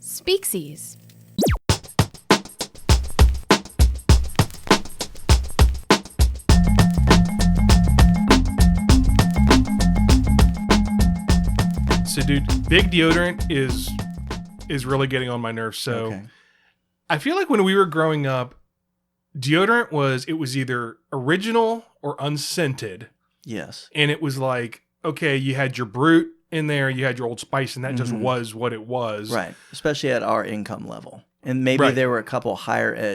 Speaksies. So, dude, big deodorant is really getting on my nerves. So, Okay. I feel like when we were growing up, deodorant was either original or unscented, Yes. and it was like, okay, you had your Brute in there, you had your Old Spice, and that just was what it was. Right. Especially at our income level. And maybe Right. there were a couple higher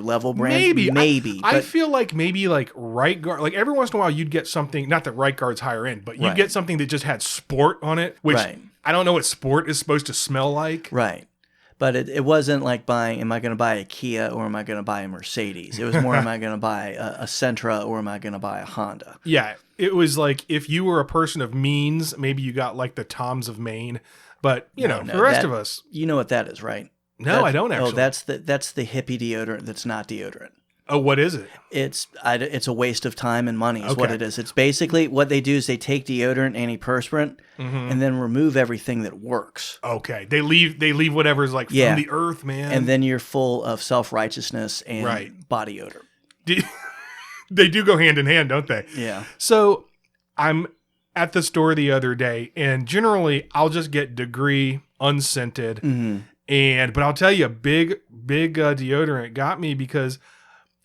level brands. Maybe. I but feel like maybe like Right Guard, like every once in a while you'd get something, not that Right Guard's higher end, but you'd Right. get something that just had sport on it, which Right. I don't know what sport is supposed to smell like. Right. But it wasn't like buying, am I going to buy a Kia or am I going to buy a Mercedes? It was more, am I going to buy a Sentra or am I going to buy a Honda? Yeah, it was like if you were a person of means, maybe you got like the Toms of Maine, but you know, the rest of us. You know what that is, right? No, I don't actually. Oh, that's the hippie deodorant that's not deodorant. Oh, what is it? It's a waste of time and money is what Okay. it is. It's basically what they do is they take deodorant, antiperspirant, and then remove everything that works. Okay, they leave whatever's like from the earth, man. And then you're full of self-righteousness and body odor. They do go hand in hand, don't they? Yeah. So I'm at the store the other day, and generally I'll just get Degree unscented, but I'll tell you, big deodorant got me because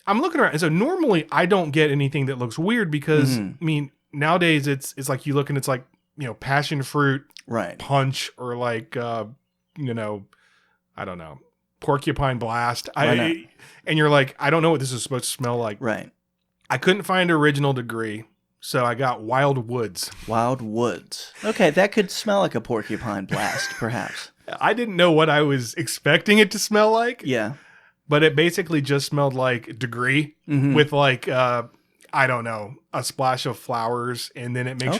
I'm looking around, and so normally I don't get anything that looks weird because I mean nowadays it's like you look and it's like, you know, passion fruit, Right. punch, or like you know, I don't know, porcupine blast. And you're like, I don't know what this is supposed to smell like. Right. I couldn't find original Degree, so I got Wild Woods. Wild Woods. Okay, that could smell like a porcupine blast, perhaps. I didn't know what I was expecting it to smell like. Yeah. But it basically just smelled like Degree with like I don't know, a splash of flowers, and then it makes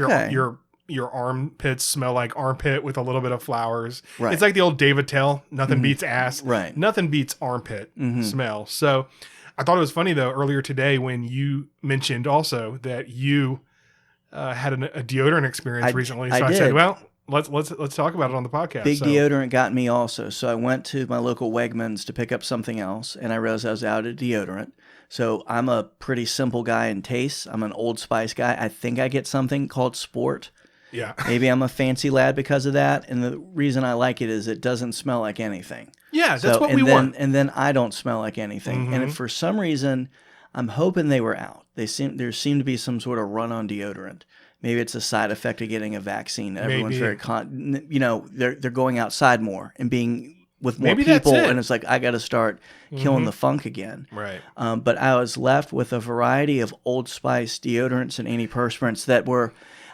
your armpits smell like armpit with a little bit of flowers. Right. It's like the old Dave Attell, nothing beats ass. Right. Nothing beats armpit smell. So I thought it was funny though earlier today when you mentioned also that you had a deodorant experience recently. So I said, well, let's talk about it on the podcast. Big deodorant got me also. So I went to my local Wegmans to pick up something else, and I realized I was out of deodorant. So I'm a pretty simple guy in taste. I'm an Old Spice guy. I think I get something called Sport. Yeah. Maybe I'm a fancy lad because of that. And the reason I like it is it doesn't smell like anything. Yeah, that's what we want. And then I don't smell like anything. And if for some reason, I'm hoping they were out. There seemed to be some sort of run on deodorant. Maybe it's a side effect of getting a vaccine. Everyone's very they're going outside more and being with more people, and it's like I got to start killing the funk again. Right. But I was left with a variety of Old Spice deodorants and antiperspirants that were.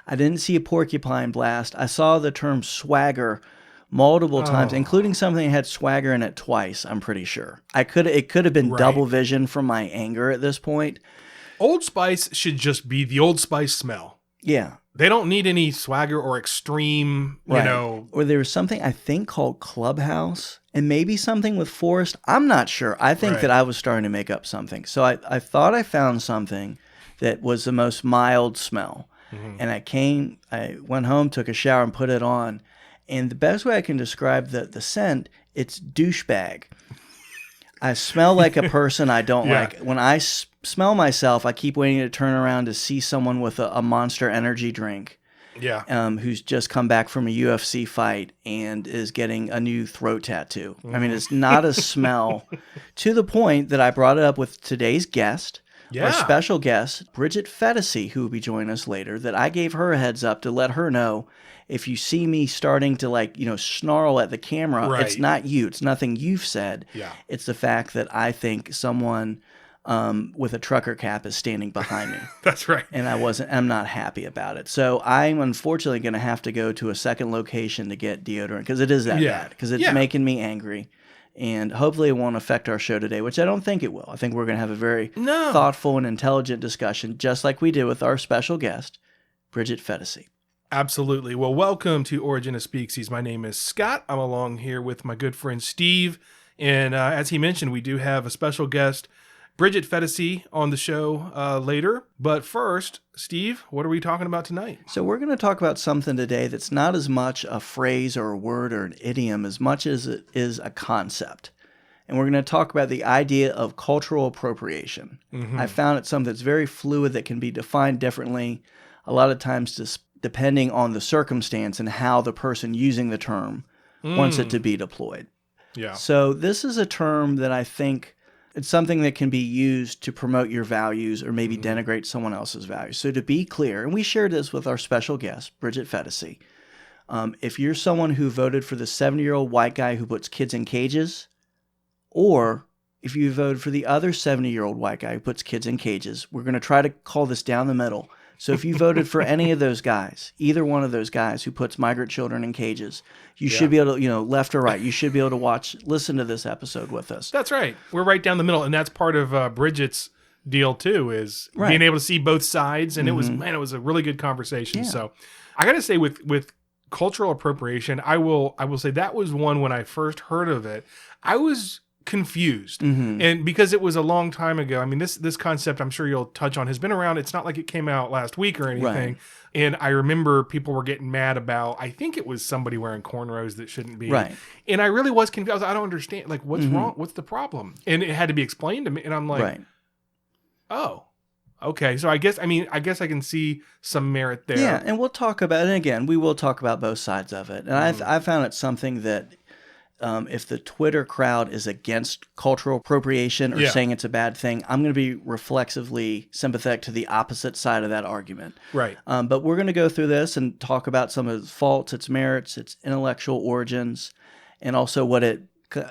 I didn't see a porcupine blast. I saw the term swagger multiple times, including something that had swagger in it twice. I'm pretty sure. It could have been double vision from my anger at this point. Old Spice should just be the Old Spice smell. Yeah. They don't need any swagger or extreme, you know. Or there was something I think called Clubhouse and maybe something with Forest. I'm not sure. I think that I was starting to make up something. So I thought I found something that was the most mild smell. And I went home, took a shower and put it on. And the best way I can describe the scent, it's douchebag. I smell like a person I don't like. When I smell myself, I keep waiting to turn around to see someone with a Monster Energy drink. Yeah. Who's just come back from a UFC fight and is getting a new throat tattoo. I mean, it's not a smell to the point that I brought it up with today's guest. Yeah. Our special guest, Bridget Phetasy, who will be joining us later, that I gave her a heads up to let her know if you see me starting to snarl at the camera, it's not you. It's nothing you've said. Yeah. It's the fact that I think someone with a trucker cap is standing behind me. That's right. And I'm not happy about it. So I'm unfortunately going to have to go to a second location to get deodorant because it is that bad. Because it's making me angry. And hopefully it won't affect our show today, which I don't think it will. I think we're going to have a very thoughtful and intelligent discussion, just like we did with our special guest, Bridget Phetasy. Absolutely. Well, welcome to Origin of Speaksies. My name is Scott. I'm along here with my good friend Steve. And as he mentioned, we do have a special guest Bridget Phetasy on the show later. But first, Steve, what are we talking about tonight? So we're going to talk about something today that's not as much a phrase or a word or an idiom as much as it is a concept. And we're going to talk about the idea of cultural appropriation. I found it something that's very fluid that can be defined differently, a lot of times just depending on the circumstance and how the person using the term wants it to be deployed. Yeah. So this is a term that I think it's something that can be used to promote your values or maybe denigrate someone else's values. So to be clear, and we shared this with our special guest, Bridget Phetasy, if you're someone who voted for the 70-year-old white guy who puts kids in cages, or if you voted for the other 70-year-old white guy who puts kids in cages, we're going to try to call this down the middle. So if you voted for any of those guys, either one of those guys who puts migrant children in cages, you should be able to, left or right, you should be able to listen to this episode with us. That's right. We're right down the middle. And that's part of Bridget's deal too, is being able to see both sides. And it was a really good conversation. Yeah. So I got to say with cultural appropriation, I will say that was one when I first heard of it, I was confused. And because it was a long time ago, I mean, this concept, I'm sure you'll touch on, has been around. It's not like it came out last week or anything. Right. And I remember people were getting mad about, I think it was somebody wearing cornrows that shouldn't be. Right. And I really was confused. I don't understand. Like, what's wrong? What's the problem? And it had to be explained to me. And I'm like, oh, okay. So I guess I can see some merit there. Yeah. And we'll talk about it. And again, we will talk about both sides of it. And I found it something that, if the Twitter crowd is against cultural appropriation or saying it's a bad thing, I'm going to be reflexively sympathetic to the opposite side of that argument. Right. But we're going to go through this and talk about some of its faults, its merits, its intellectual origins, and also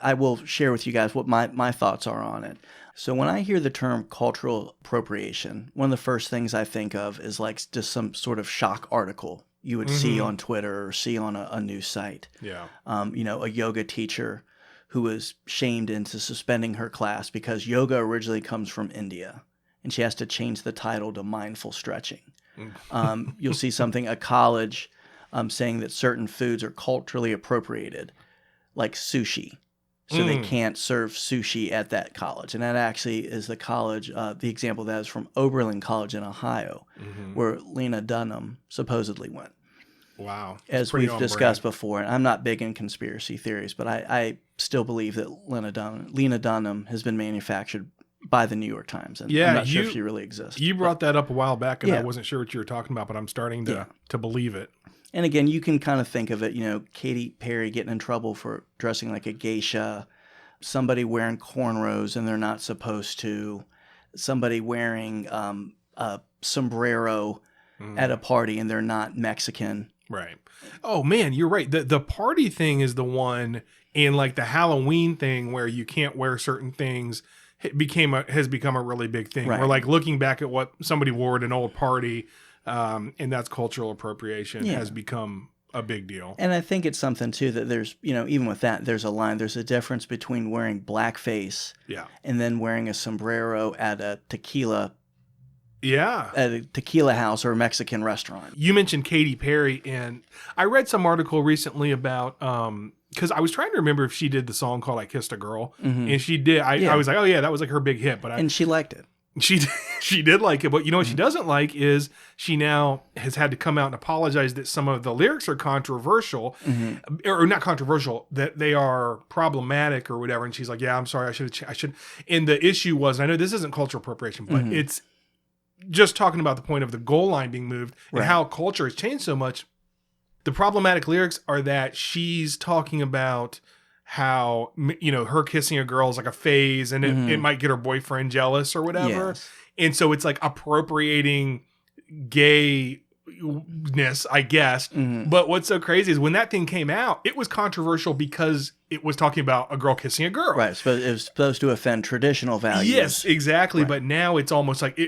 I will share with you guys what my thoughts are on it. So when I hear the term cultural appropriation, one of the first things I think of is like just some sort of shock article you would see on Twitter or see on a news site. Yeah. A yoga teacher who was shamed into suspending her class because yoga originally comes from India, and she has to change the title to mindful stretching. You'll see a college saying that certain foods are culturally appropriated, like sushi. So they can't serve sushi at that college. And that actually is the college, the example of that is from Oberlin College in Ohio, where Lena Dunham supposedly went. Wow. As we've discussed before. And I'm not big in conspiracy theories, but I still believe that Lena Dunham has been manufactured by the New York Times. And I'm not sure if she really exists. You brought that up a while back, and I wasn't sure what you were talking about, but I'm starting to believe it. And again, you can kind of think of it, Katy Perry getting in trouble for dressing like a geisha, somebody wearing cornrows and they're not supposed to, somebody wearing a sombrero at a party and they're not Mexican. Right. Oh, man, you're right. The party thing is the one, and like the Halloween thing where you can't wear certain things has become a really big thing. Right. We're like looking back at what somebody wore at an old party, and that's cultural appropriation has become a big deal. And I think it's something too that there's, even with that, there's a line. There's a difference between wearing blackface and then wearing a sombrero at a tequila house or a Mexican restaurant. You mentioned Katy Perry, and I read some article recently about because I was trying to remember if she did the song called "I Kissed a Girl," and she did. I was like, oh yeah, that was like her big hit. And she liked it. She did like it, but what she doesn't like is she now has had to come out and apologize that some of the lyrics are controversial, or not controversial, that they are problematic or whatever. And she's like, yeah, I'm sorry, I should. And the issue was, I know this isn't cultural appropriation, but it's just talking about the point of the goal line being moved and how culture has changed so much. The problematic lyrics are that she's talking about how, her kissing a girl is like a phase and it might get her boyfriend jealous or whatever. Yes. And so it's like appropriating gayness, I guess. But what's so crazy is when that thing came out, it was controversial because it was talking about a girl kissing a girl. Right. So it was supposed to offend traditional values. Yes, exactly. Right. But now it's almost like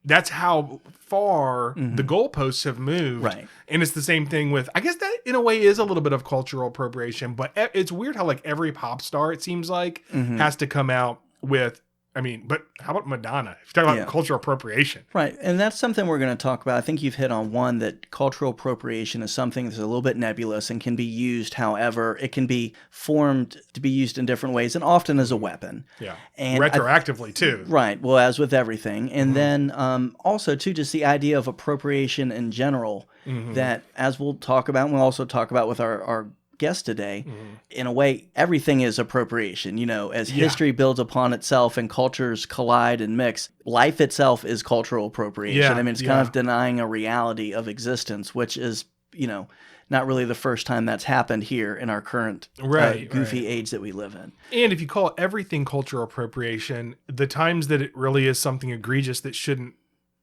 that's how far the goalposts have moved. Right. And it's the same thing with, I guess that in a way is a little bit of cultural appropriation, but it's weird how like every pop star, it seems like, has to come out with I mean, but how about Madonna? If you talk about cultural appropriation. Right. And that's something we're going to talk about. I think you've hit on one, that cultural appropriation is something that's a little bit nebulous and can be used however. It can be formed to be used in different ways and often as a weapon. Yeah. And retroactively, too. Right. Well, as with everything. And then also, too, just the idea of appropriation in general, that as we'll talk about, and we'll also talk about with our guest today, in a way, everything is appropriation. You know, as history builds upon itself and cultures collide and mix, life itself is cultural appropriation. Yeah, I mean, it's kind of denying a reality of existence, which is, you know, not really the first time that's happened here in our current goofy age that we live in. And if you call everything cultural appropriation, the times that it really is something egregious that shouldn't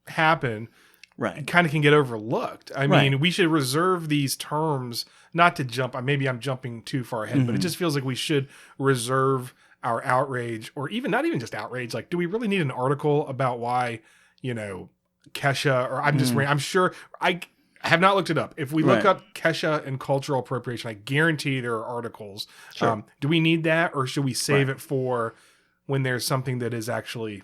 happen, it kind of can get overlooked. I mean, we should reserve these terms, not to jump, maybe I'm jumping too far ahead, but it just feels like we should reserve our outrage, or even not even just outrage. Like, do we really need an article about why, you know, Kesha, or I'm sure, I have not looked it up. If we look up Kesha and cultural appropriation, I guarantee there are articles. Sure. Do we need that, or should we save it for when there's something that is actually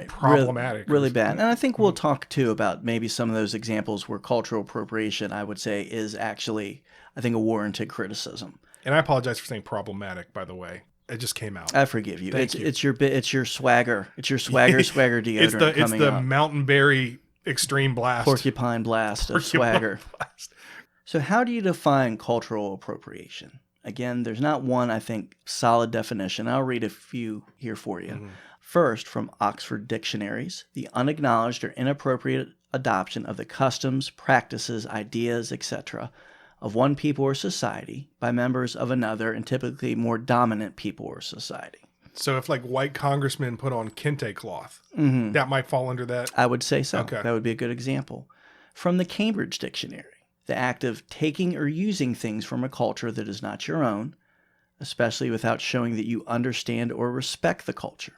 problematic, really bad? And I think we'll talk too about maybe some of those examples where cultural appropriation, I would say, is actually, I think, a warranted criticism. And I apologize for saying problematic, by the way. It just came out. I forgive you. It's your swagger. It's your swagger deodorant. It's the Mountain Berry Extreme Blast, Porcupine Blast of swagger. Blast. So how do you define cultural appropriation? Again, there's not one, I think, solid definition. I'll read a few here for you. First, from Oxford Dictionaries, the unacknowledged or inappropriate adoption of the customs, practices, ideas, etc., of one people or society by members of another, and typically more dominant people or society. So if like white congressmen put on kente cloth, that might fall under that? I would say so. Okay. That would be a good example. From the Cambridge Dictionary, the act of taking or using things from a culture that is not your own, especially without showing that you understand or respect the culture.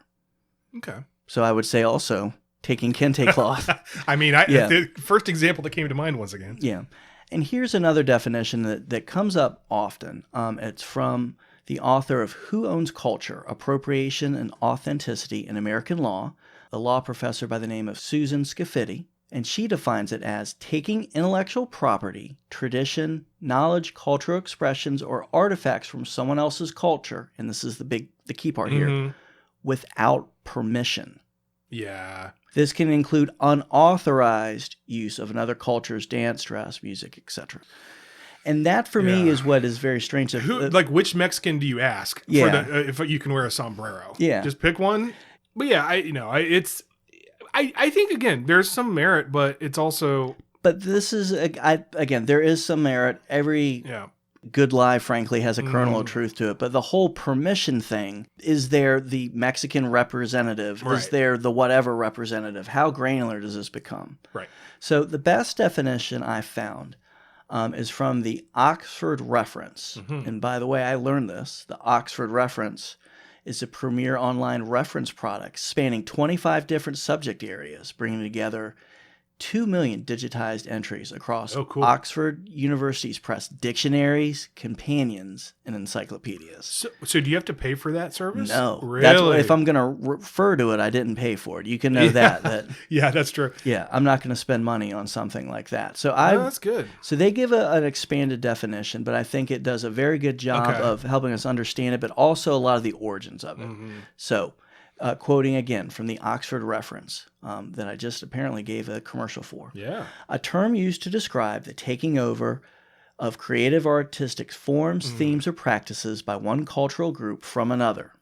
Okay. So I would say also taking kente cloth. I mean, the first example that came to mind once again. Yeah. And here's another definition that comes up often. It's from the author of Who Owns Culture? Appropriation and Authenticity in American Law, a law professor by the name of Susan Scafidi. And she defines it as taking intellectual property, tradition, knowledge, cultural expressions, or artifacts from someone else's culture, and this is the key part here, without permission. Yeah. This can include unauthorized use of another culture's dance, dress, music, etc. And that, for me, is what is very strange. Like, which Mexican do you ask? Yeah. If you can wear a sombrero? Yeah. Just pick one. But yeah, I think, again, there's some merit, but it's also... But this is, again, there is some merit. Every good lie, frankly, has a kernel of truth to it. But the whole permission thing, is there the Mexican representative? Right. Is there the whatever representative? How granular does this become? Right. So the best definition I found is from the Oxford Reference. And by the way, I learned this. The Oxford Reference is a premier online reference product spanning 25 different subject areas, bringing together 2 million digitized entries across Oxford University's press dictionaries, companions, and encyclopedias. So do you have to pay for that service? No. Really? If I'm going to refer to it, I didn't pay for it. You can know that. Yeah, that's true. Yeah, I'm not going to spend money on something like that. So that's good. So they give an expanded definition, but I think it does a very good job of helping us understand it, but also a lot of the origins of it. So... quoting again from the Oxford Reference that I just apparently gave a commercial for. Yeah. A term used to describe the taking over of creative or artistic forms, themes, or practices by one cultural group from another.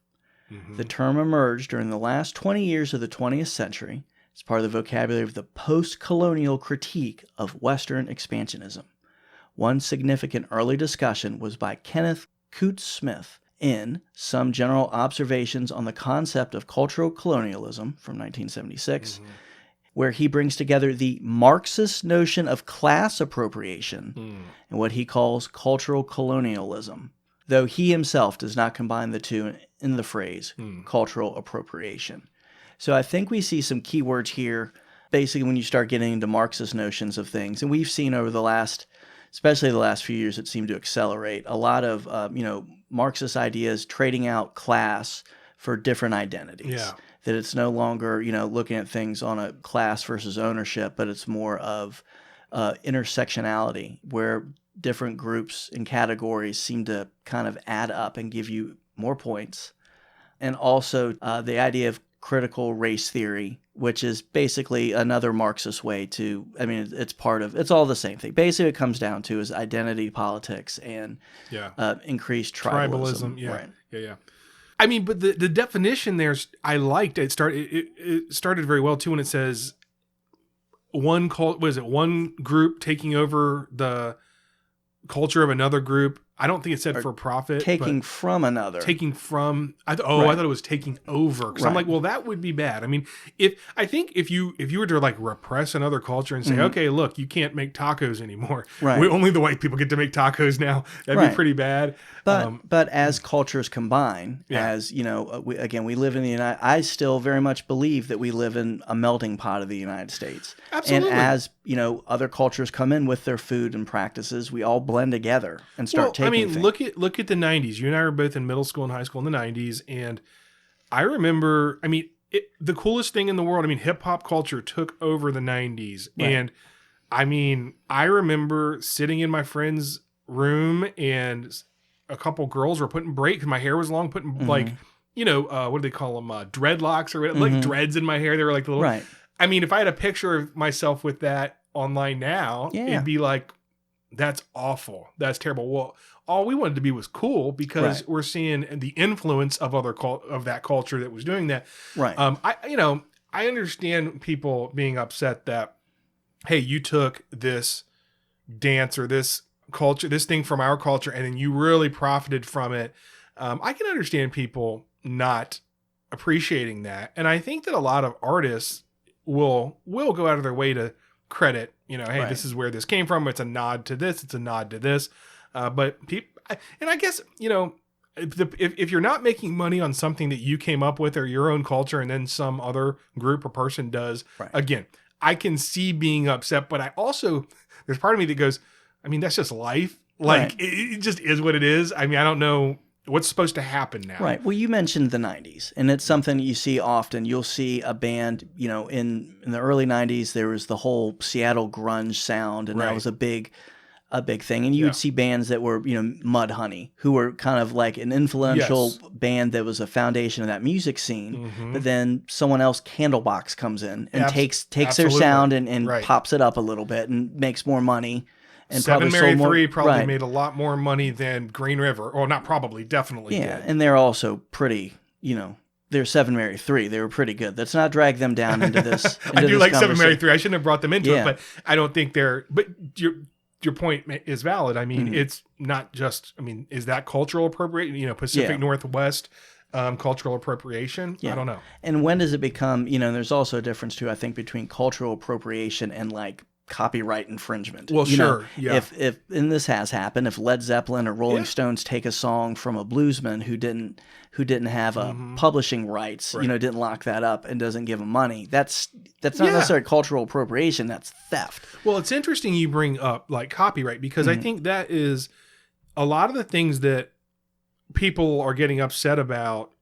The term emerged during the last 20 years of the 20th century as part of the vocabulary of the post-colonial critique of Western expansionism. One significant early discussion was by Kenneth Coates Smith in Some General Observations on the Concept of Cultural Colonialism from 1976, where he brings together the Marxist notion of class appropriation and what he calls cultural colonialism, though he himself does not combine the two in the phrase cultural appropriation. So I think we see some keywords here, basically when you start getting into Marxist notions of things, and we've seen over the last, especially the last few years, it seemed to accelerate a lot of, Marxist ideas trading out class for different identities. Yeah. that it's no longer, looking at things on a class versus ownership, but it's more of intersectionality, where different groups and categories seem to kind of add up and give you more points. And also the idea of critical race theory, which is basically another Marxist way to, it's all the same thing. Basically, it comes down to is identity politics and increased tribalism. Yeah. Right. Yeah. I mean, but the definition there, I liked it. It started very well too when it says one group taking over the culture of another group. I don't think it said for profit. Taking from another. I thought it was taking over. Because I'm like, well, that would be bad. I mean, if you were to like repress another culture and say, okay, look, you can't make tacos anymore. Right. Only the white people get to make tacos now. That'd be pretty bad. But as cultures combine, as we live in the United. I still very much believe that we live in a melting pot of the United States. Absolutely. And as other cultures come in with their food and practices, we all blend together and start taking. Look at the 90s. You and I were both in middle school and high school in the 90s, and I remember. The coolest thing in the world. Hip hop culture took over the 90s, and I remember sitting in my friend's room, and a couple girls were putting braids. My hair was long, putting like, what do they call them? Dreadlocks or like dreads in my hair. They were like the little. Right. If I had a picture of myself with that online now, it'd be like, that's awful. That's terrible. Well, all we wanted to be was cool because we're seeing the influence of of that culture that was doing that. Right. I understand people being upset that, hey, you took this dance or this culture, this thing from our culture, and then you really profited from it. I can understand people not appreciating that. And I think that a lot of artists will go out of their way to credit, hey, this is where this came from. It's a nod to this. It's a nod to this. But people, and I guess, if you're not making money on something that you came up with or your own culture and then some other group or person does, again, I can see being upset, but I also, there's part of me that goes, that's just life. Like it just is what it is. I don't know what's supposed to happen now. Right. Well, you mentioned the 90s, and it's something that you see often. You'll see a band, in the early 90s, there was the whole Seattle grunge sound, and that was a big thing. And you would see bands that were, Mudhoney, who were kind of like an influential band that was a foundation of that music scene. But then someone else, Candlebox, comes in and takes their sound and pops it up a little bit and makes more money. And Seven Mary 3 probably made a lot more money than Green River. Or not probably, definitely did. And they're also pretty, they're Seven Mary 3. They were pretty good. Let's not drag them down into this. I do like Seven Mary 3. I shouldn't have brought them into it, but I don't think they're. But your point is valid. It's not just. Is that cultural appropriation? Pacific Northwest cultural appropriation. I don't know. And when does it become? There's also a difference too. I think between cultural appropriation and like copyright infringement. Well, sure. If and this has happened, if Led Zeppelin or Rolling Stones take a song from a bluesman who didn't have a publishing rights, didn't lock that up and doesn't give them money, that's not necessarily cultural appropriation, that's theft. Well, it's interesting you bring up like copyright because I think that is a lot of the things that people are getting upset about.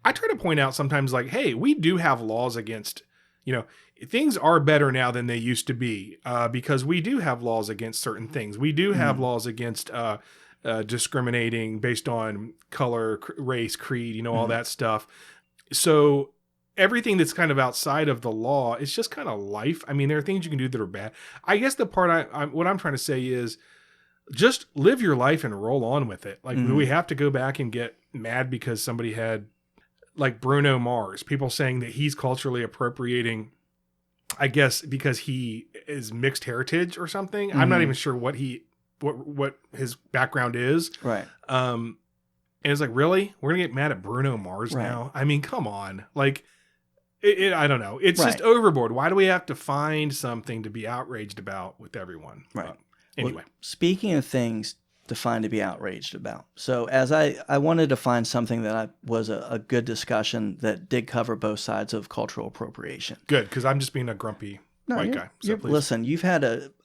I try to point out sometimes like, hey, we do have laws against, things are better now than they used to be because we do have laws against certain things. We do have laws against discriminating based on color, race, creed, all that stuff. So everything that's kind of outside of the law, it's just kind of life. There are things you can do that are bad. I guess the part what I'm trying to say is just live your life and roll on with it. Like we have to go back and get mad because somebody had like Bruno Mars, people saying that he's culturally appropriating, I guess because he is mixed heritage or something. I'm not even sure what his background is. Right. And it's like, really? We're going to get mad at Bruno Mars now? Come on. Like, I don't know. It's just overboard. Why do we have to find something to be outraged about with everyone? Right. Anyway. Well, speaking of things to find to be outraged about. So as I wanted to find something that was a good discussion that did cover both sides of cultural appropriation. Good, because I'm just being a grumpy white guy. So listen,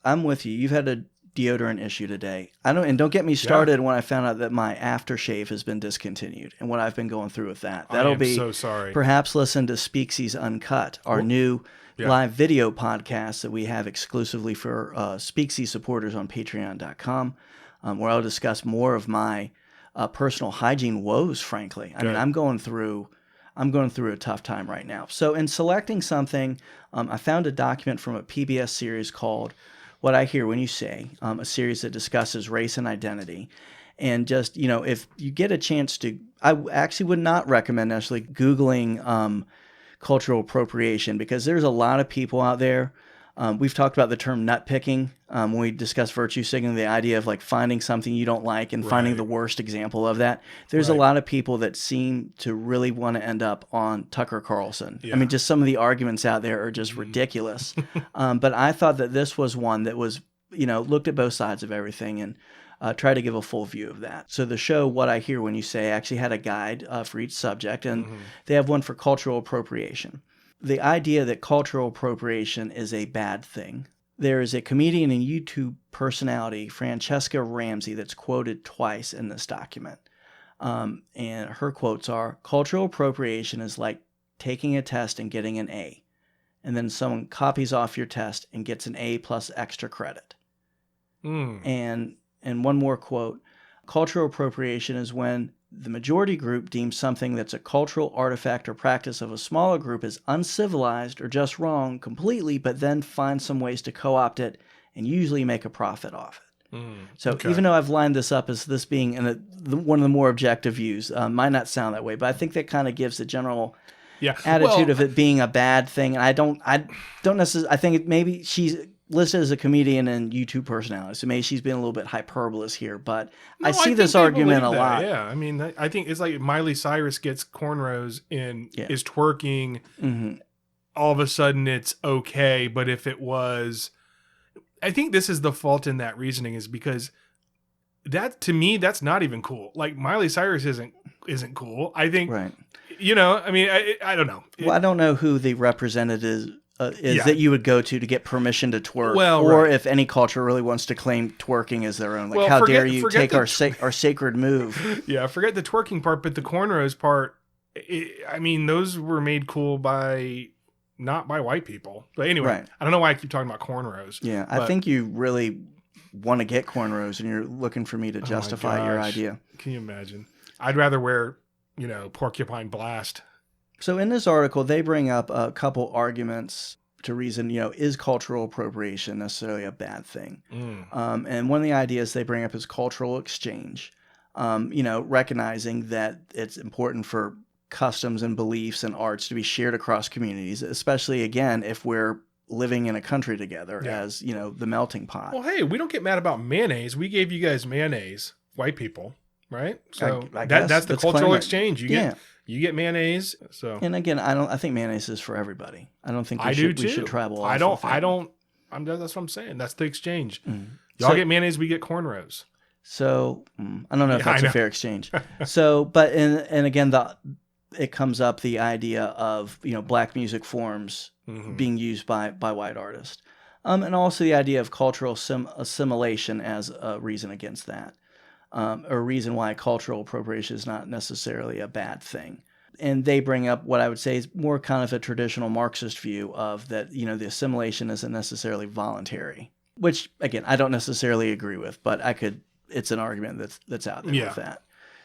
I'm with you. You've had to deodorant issue today. Don't get me started when I found out that my aftershave has been discontinued and what I've been going through with that. That'll be so sorry. Perhaps listen to Speaksy's Uncut, our new live video podcast that we have exclusively for Speaksy supporters on patreon.com, where I'll discuss more of my personal hygiene woes, frankly. I mean, I'm going through a tough time right now. So in selecting something, I found a document from a PBS series called What I Hear When You Say, a series that discusses race and identity. And just, if you get a chance to, I actually would not recommend necessarily Googling cultural appropriation, because there's a lot of people out there. We've talked about the term nut picking when we discuss virtue signaling, the idea of like finding something you don't like and finding the worst example of that. There's a lot of people that seem to really want to end up on Tucker Carlson. I mean, just some of the arguments out there are just ridiculous. But I thought that this was one that was, looked at both sides of everything and try to give a full view of that. So the show, What I Hear When You Say, actually had a guide for each subject, and they have one for cultural appropriation. The idea that cultural appropriation is a bad thing. There is a comedian and YouTube personality, Francesca Ramsey, that's quoted twice in this document. And her quotes are, "Cultural appropriation is like taking a test and getting an A, and then someone copies off your test and gets an A plus extra credit." And one more quote, "Cultural appropriation is when the majority group deems something that's a cultural artifact or practice of a smaller group as uncivilized or just wrong completely, but then find some ways to co-opt it and usually make a profit off it." So even though I've lined this up as this being one of the more objective views, might not sound that way, but I think that kind of gives the general attitude of it being a bad thing. And I don't necessarily, I think maybe she's listed as a comedian and YouTube personality, so maybe she's been a little bit hyperbolous here, but I see this argument a lot. Yeah, I mean, I think it's like Miley Cyrus gets cornrows and is twerking. All of a sudden it's okay, but if it was, I think this is the fault in that reasoning, is because that, to me, that's not even cool. Like, Miley Cyrus isn't cool. I think, I mean, I don't know. Well, I don't know who the representative is that you would go to get permission to twerk, or if any culture really wants to claim twerking as their own. Like, how dare you take our sacred move? Yeah, forget the twerking part, but the cornrows part, I mean, those were made cool not by white people. But anyway, I don't know why I keep talking about cornrows. Yeah, I think you really want to get cornrows, and you're looking for me to justify your idea. Can you imagine? I'd rather wear, porcupine blast. So in this article, they bring up a couple arguments to reason, is cultural appropriation necessarily a bad thing? And one of the ideas they bring up is cultural exchange, recognizing that it's important for customs and beliefs and arts to be shared across communities, especially, again, if we're living in a country together as, the melting pot. Well, hey, we don't get mad about mayonnaise. We gave you guys mayonnaise, white people, right? So I that's the cultural exchange. You get mayonnaise. So, and again, I think mayonnaise is for everybody. I don't think we should travel. That's what I'm saying. That's the exchange. Y'all get mayonnaise, we get cornrows. So I don't know if that's a fair exchange. So, but and again, it comes up the idea of black music forms being used by white artists, and also the idea of cultural assimilation as a reason against that. A reason why cultural appropriation is not necessarily a bad thing. And they bring up what I would say is more kind of a traditional Marxist view of that, the assimilation isn't necessarily voluntary, which, again, I don't necessarily agree with, but it's an argument that's out there with that.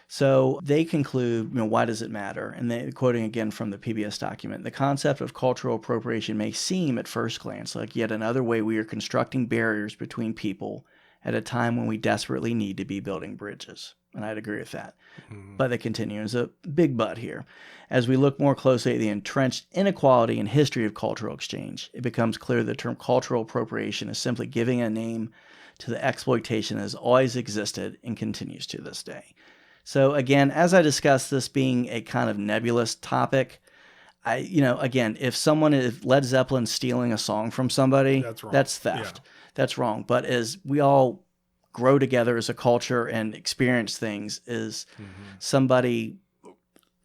So they conclude, why does it matter? And they, quoting again from the PBS document, "The concept of cultural appropriation may seem at first glance like yet another way we are constructing barriers between people at a time when we desperately need to be building bridges." And I'd agree with that. But they continue, there's a big but here. "As we look more closely at the entrenched inequality and history of cultural exchange, it becomes clear the term cultural appropriation is simply giving a name to the exploitation that has always existed and continues to this day." So again, as I discussed, this being a kind of nebulous topic, again, if Led Zeppelin's stealing a song from somebody, that's theft. That's wrong. But as we all grow together as a culture and experience things, is somebody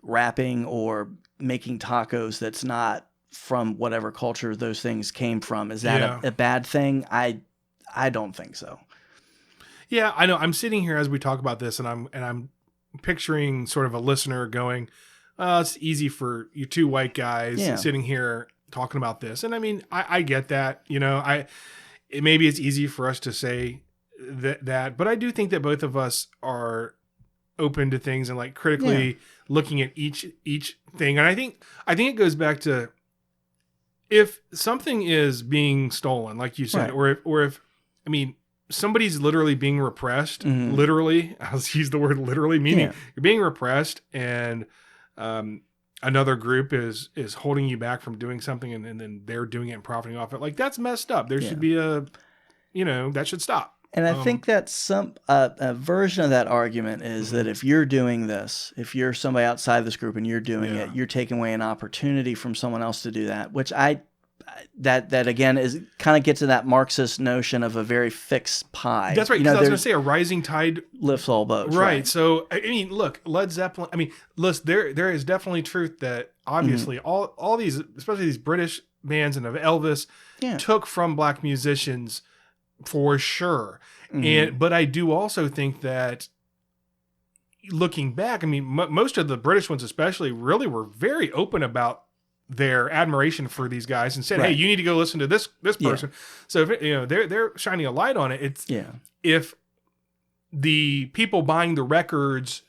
rapping or making tacos that's not from whatever culture those things came from, is that a bad thing? I don't think so. Yeah, I know. I'm sitting here as we talk about this, and I'm picturing sort of a listener going, it's easy for you two white guys sitting here talking about this. And I mean, I get that, maybe it's easy for us to say that, but I do think that both of us are open to things and like critically looking at each thing. And I think it goes back to, if something is being stolen, like you said, or if somebody's literally being repressed, literally, I'll use the word literally, meaning you're being repressed, and another group is holding you back from doing something, and then they're doing it and profiting off it. Like, that's messed up. There should be that should stop. And I think that a version of that argument is that if you're doing this, if you're somebody outside this group and you're doing it, you're taking away an opportunity from someone else to do that, which that again is kind of gets to that Marxist notion of a very fixed pie. That's right. Because I was going to say a rising tide lifts all boats. Right. So I mean, look, Led Zeppelin. I mean, listen, there is definitely truth that obviously all these, especially these British bands and of Elvis, took from black musicians for sure. But I do also think that, looking back, I mean, most of the British ones, especially, really were very open about their admiration for these guys and said, "Hey, you need to go listen to this person." So if they're shining a light on it. It's if the people buying the records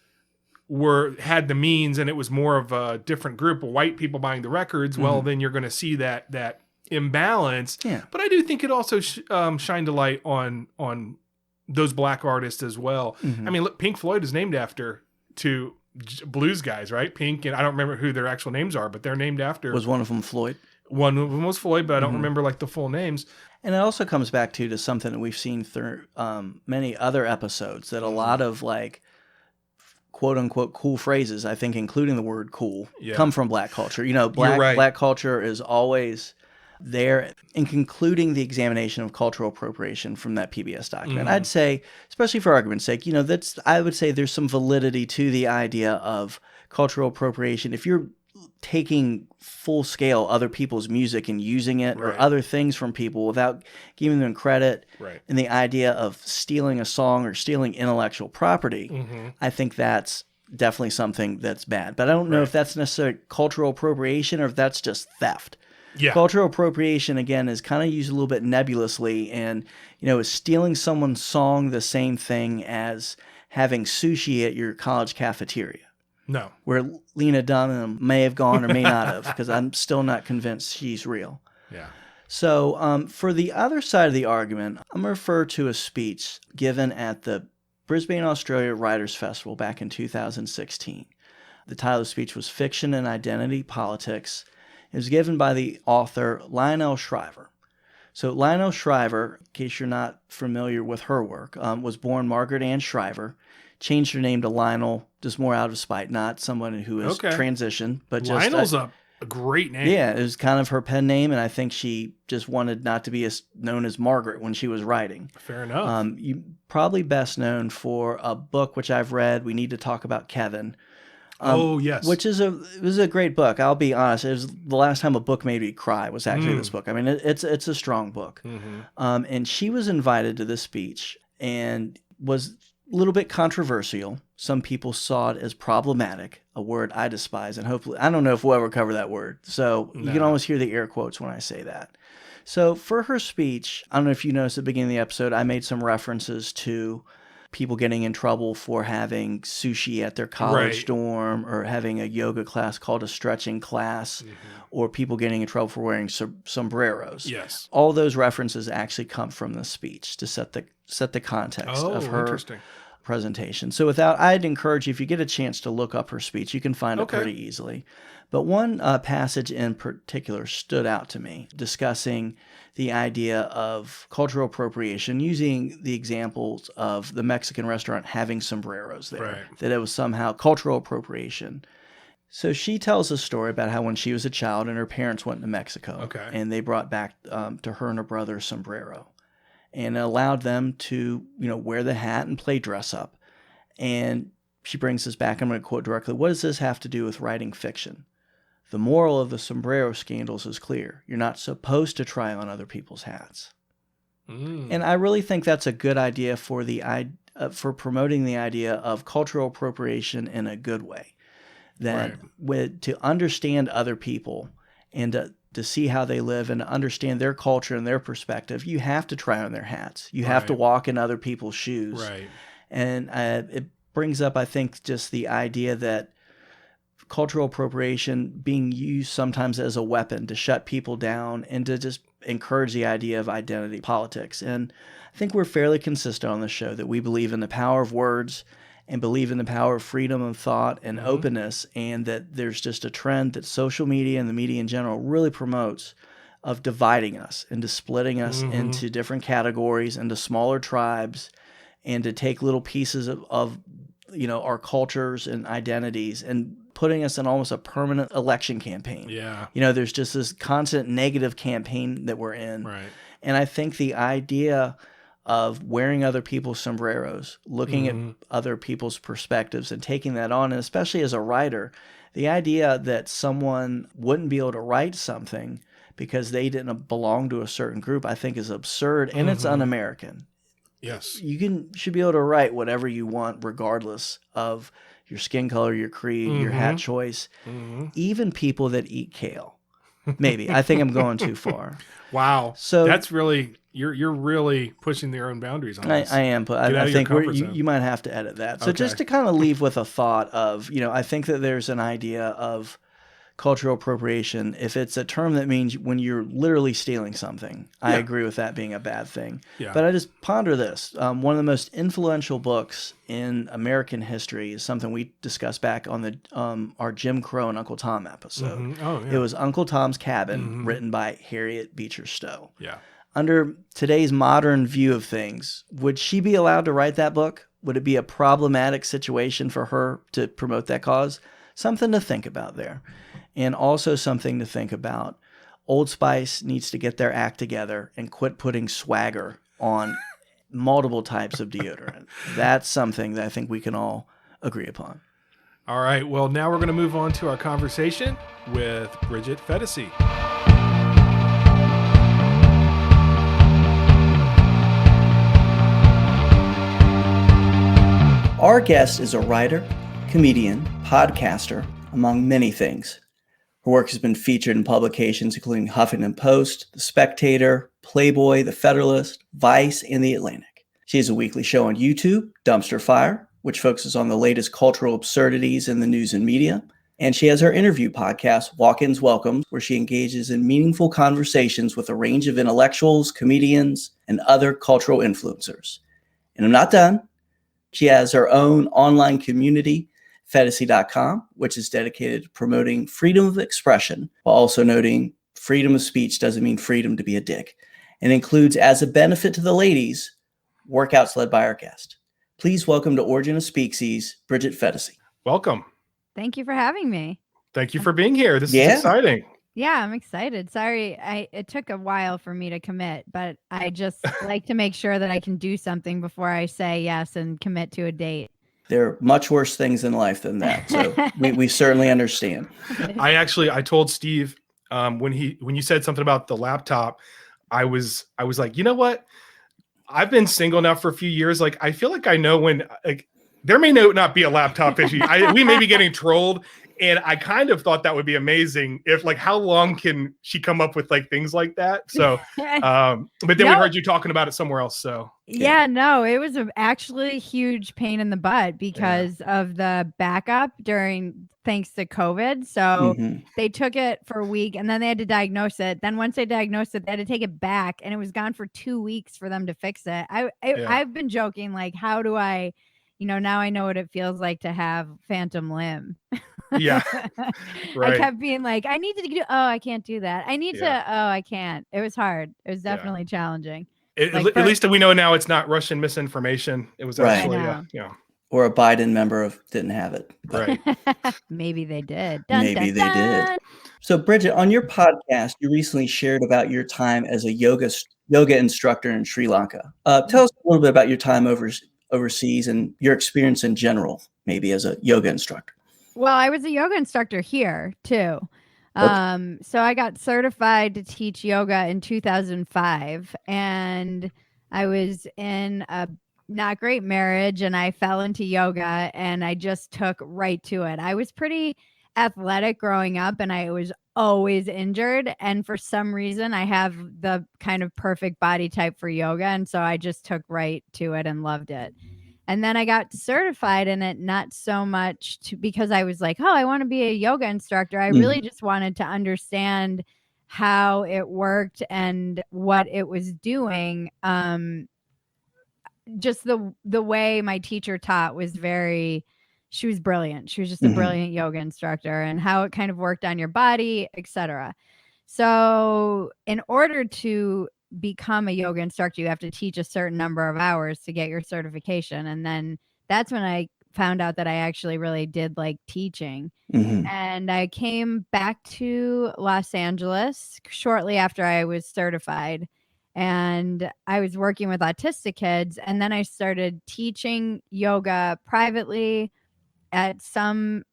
had the means, and it was more of a different group of white people buying the records, well, then you're going to see that imbalance. But I do think it also shined a light on those black artists as well. I mean, look, Pink Floyd is named after two blues guys, right? Pink, and I don't remember who their actual names are, but they're named after. Was one of them Floyd? One of them was Floyd, but I don't remember like the full names. And it also comes back to something that we've seen through many other episodes, that a lot of like quote unquote cool phrases, I think including the word cool, come from black culture. Black culture is always there. In concluding the examination of cultural appropriation from that PBS document, I'd say, especially for argument's sake, I would say there's some validity to the idea of cultural appropriation. If you're taking full scale other people's music and using it or other things from people without giving them credit, and the idea of stealing a song or stealing intellectual property, I think that's definitely something that's bad. But I don't know if that's necessarily cultural appropriation or if that's just theft. Cultural appropriation, again, is kind of used a little bit nebulously, and is stealing someone's song the same thing as having sushi at your college cafeteria? No. Where Lena Dunham may have gone or may not have, because I'm still not convinced she's real. Yeah. So for the other side of the argument, I'm going to refer to a speech given at the Brisbane, Australia Writers' Festival back in 2016. The title of the speech was Fiction and Identity Politics. It was given by the author Lionel Shriver. So Lionel Shriver, in case you're not familiar with her work, was born Margaret Ann Shriver, changed her name to Lionel just more out of spite, not someone who has transitioned, but just Lionel's a great name. Yeah, it was kind of her pen name, and I think she just wanted not to be known as Margaret when she was writing. Fair enough. You probably best known for a book which I've read, We Need to Talk About Kevin. Yes. Which is a great book. I'll be honest. It was the last time a book made me cry was actually this book. I mean, it's a strong book. And she was invited to this speech and was a little bit controversial. Some people saw it as problematic, a word I despise. And hopefully, I don't know if we'll ever cover that word. So you can almost hear the air quotes when I say that. So for her speech, I don't know if you noticed at the beginning of the episode, I made some references to people getting in trouble for having sushi at their college dorm, or having a yoga class called a stretching class, or people getting in trouble for wearing sombreros. Yes. All those references actually come from the speech to set the context of her presentation. So I'd encourage you, if you get a chance to look up her speech, you can find it pretty easily. But one passage in particular stood out to me, discussing the idea of cultural appropriation, using the examples of the Mexican restaurant having sombreros there, that it was somehow cultural appropriation. So she tells a story about how when she was a child and her parents went to Mexico, and they brought back to her and her brother a sombrero, and it allowed them to wear the hat and play dress up. And she brings this back. I'm going to quote directly. What does this have to do with writing fiction? The moral of the sombrero scandals is clear. You're not supposed to try on other people's hats. And I really think that's a good idea for for promoting the idea of cultural appropriation in a good way. That to understand other people and to see how they live and to understand their culture and their perspective, you have to try on their hats. You have to walk in other people's shoes. Right. And it brings up, I think, just the idea that cultural appropriation being used sometimes as a weapon to shut people down and to just encourage the idea of identity politics. And I think we're fairly consistent on the show that we believe in the power of words and believe in the power of freedom of thought and openness, and that there's just a trend that social media and the media in general really promotes of dividing us and to splitting us into different categories, into smaller tribes, and to take little pieces of our cultures and identities and putting us in almost a permanent election campaign. Yeah. There's just this constant negative campaign that we're in. Right. And I think the idea of wearing other people's sombreros, looking at other people's perspectives and taking that on, and especially as a writer, the idea that someone wouldn't be able to write something because they didn't belong to a certain group, I think is absurd, and it's un-American. Yes. You should be able to write whatever you want regardless of your skin color, your creed, your hat choice, even people that eat kale. Maybe. I think I'm going too far. Wow. So that's really you're really pushing their own boundaries on this. I am, but I think you might have to edit that. So just to kind of leave with a thought of, I think that there's an idea of cultural appropriation. If it's a term that means when you're literally stealing something, I agree with that being a bad thing. Yeah. But I just ponder this. One of the most influential books in American history is something we discussed back on the our Jim Crow and Uncle Tom episode. Oh, yeah. It was Uncle Tom's Cabin, written by Harriet Beecher Stowe. Yeah. Under today's modern view of things, would she be allowed to write that book? Would it be a problematic situation for her to promote that cause? Something to think about there. And also something to think about. Old Spice needs to get their act together and quit putting swagger on multiple types of deodorant. That's something that I think we can all agree upon. All right. Well, now we're going to move on to our conversation with Bridget Phetasy. Our guest is a writer, comedian, podcaster, among many things. Her work has been featured in publications including Huffington Post, The Spectator, Playboy, The Federalist, Vice, and The Atlantic. She has a weekly show on YouTube, Dumpster Fire, which focuses on the latest cultural absurdities in the news and media. And she has her interview podcast, Walk-Ins Welcome, where she engages in meaningful conversations with a range of intellectuals, comedians, and other cultural influencers. And I'm not done. She has her own online community, Phetasy.com, which is dedicated to promoting freedom of expression, while also noting freedom of speech doesn't mean freedom to be a dick, and includes, as a benefit to the ladies, workouts led by our guest. Please welcome to Origin of Speaksies, Bridget Phetasy. Welcome. Thank you for having me. Thank you for being here. This is exciting. Yeah, I'm excited. Sorry, it took a while for me to commit, but I just like to make sure that I can do something before I say yes and commit to a date. There are much worse things in life than that, so we certainly understand. I told Steve when you said something about the laptop, I was like, you know what? I've been single now for a few years. Like, I feel like I know when there may not be a laptop issue. We may be getting trolled. And I kind of thought that would be amazing if, how long can she come up with things like that? So, but then we heard you talking about it somewhere else. So yeah, no, it was actually a huge pain in the butt because of the backup thanks to COVID. So they took it for a week and then they had to diagnose it. Then once they diagnosed it, they had to take it back and it was gone for 2 weeks for them to fix it. I've been joking, how do I, now I know what it feels like to have phantom limb. Yeah. Right. I kept being like, I need to do, I can't do that. I need to, I can't. It was hard. It was definitely challenging. At least we know now it's not Russian misinformation. It was actually, or a Biden member didn't have it. Right. Maybe they did. They did. So Bridget, on your podcast, you recently shared about your time as a yoga instructor in Sri Lanka. Tell us a little bit about your time overseas and your experience in general, maybe as a yoga instructor. Well, I was a yoga instructor here too. So I got certified to teach yoga in 2005. And I was in a not great marriage and I fell into yoga and I just took right to it. I was pretty athletic growing up and I was always injured. And for some reason, I have the kind of perfect body type for yoga. And so I just took right to it and loved it. And then I got certified in it, not so much because I was like, oh, I want to be a yoga instructor. I really just wanted to understand how it worked and what it was doing. Just the way my teacher taught was she was brilliant. She was just a brilliant yoga instructor, and how it kind of worked on your body, etc. So in order to become a yoga instructor, you have to teach a certain number of hours to get your certification. And then that's when I found out that I actually really did like teaching. And I came back to Los Angeles shortly after I was certified. And I was working with autistic kids. And then I started teaching yoga privately at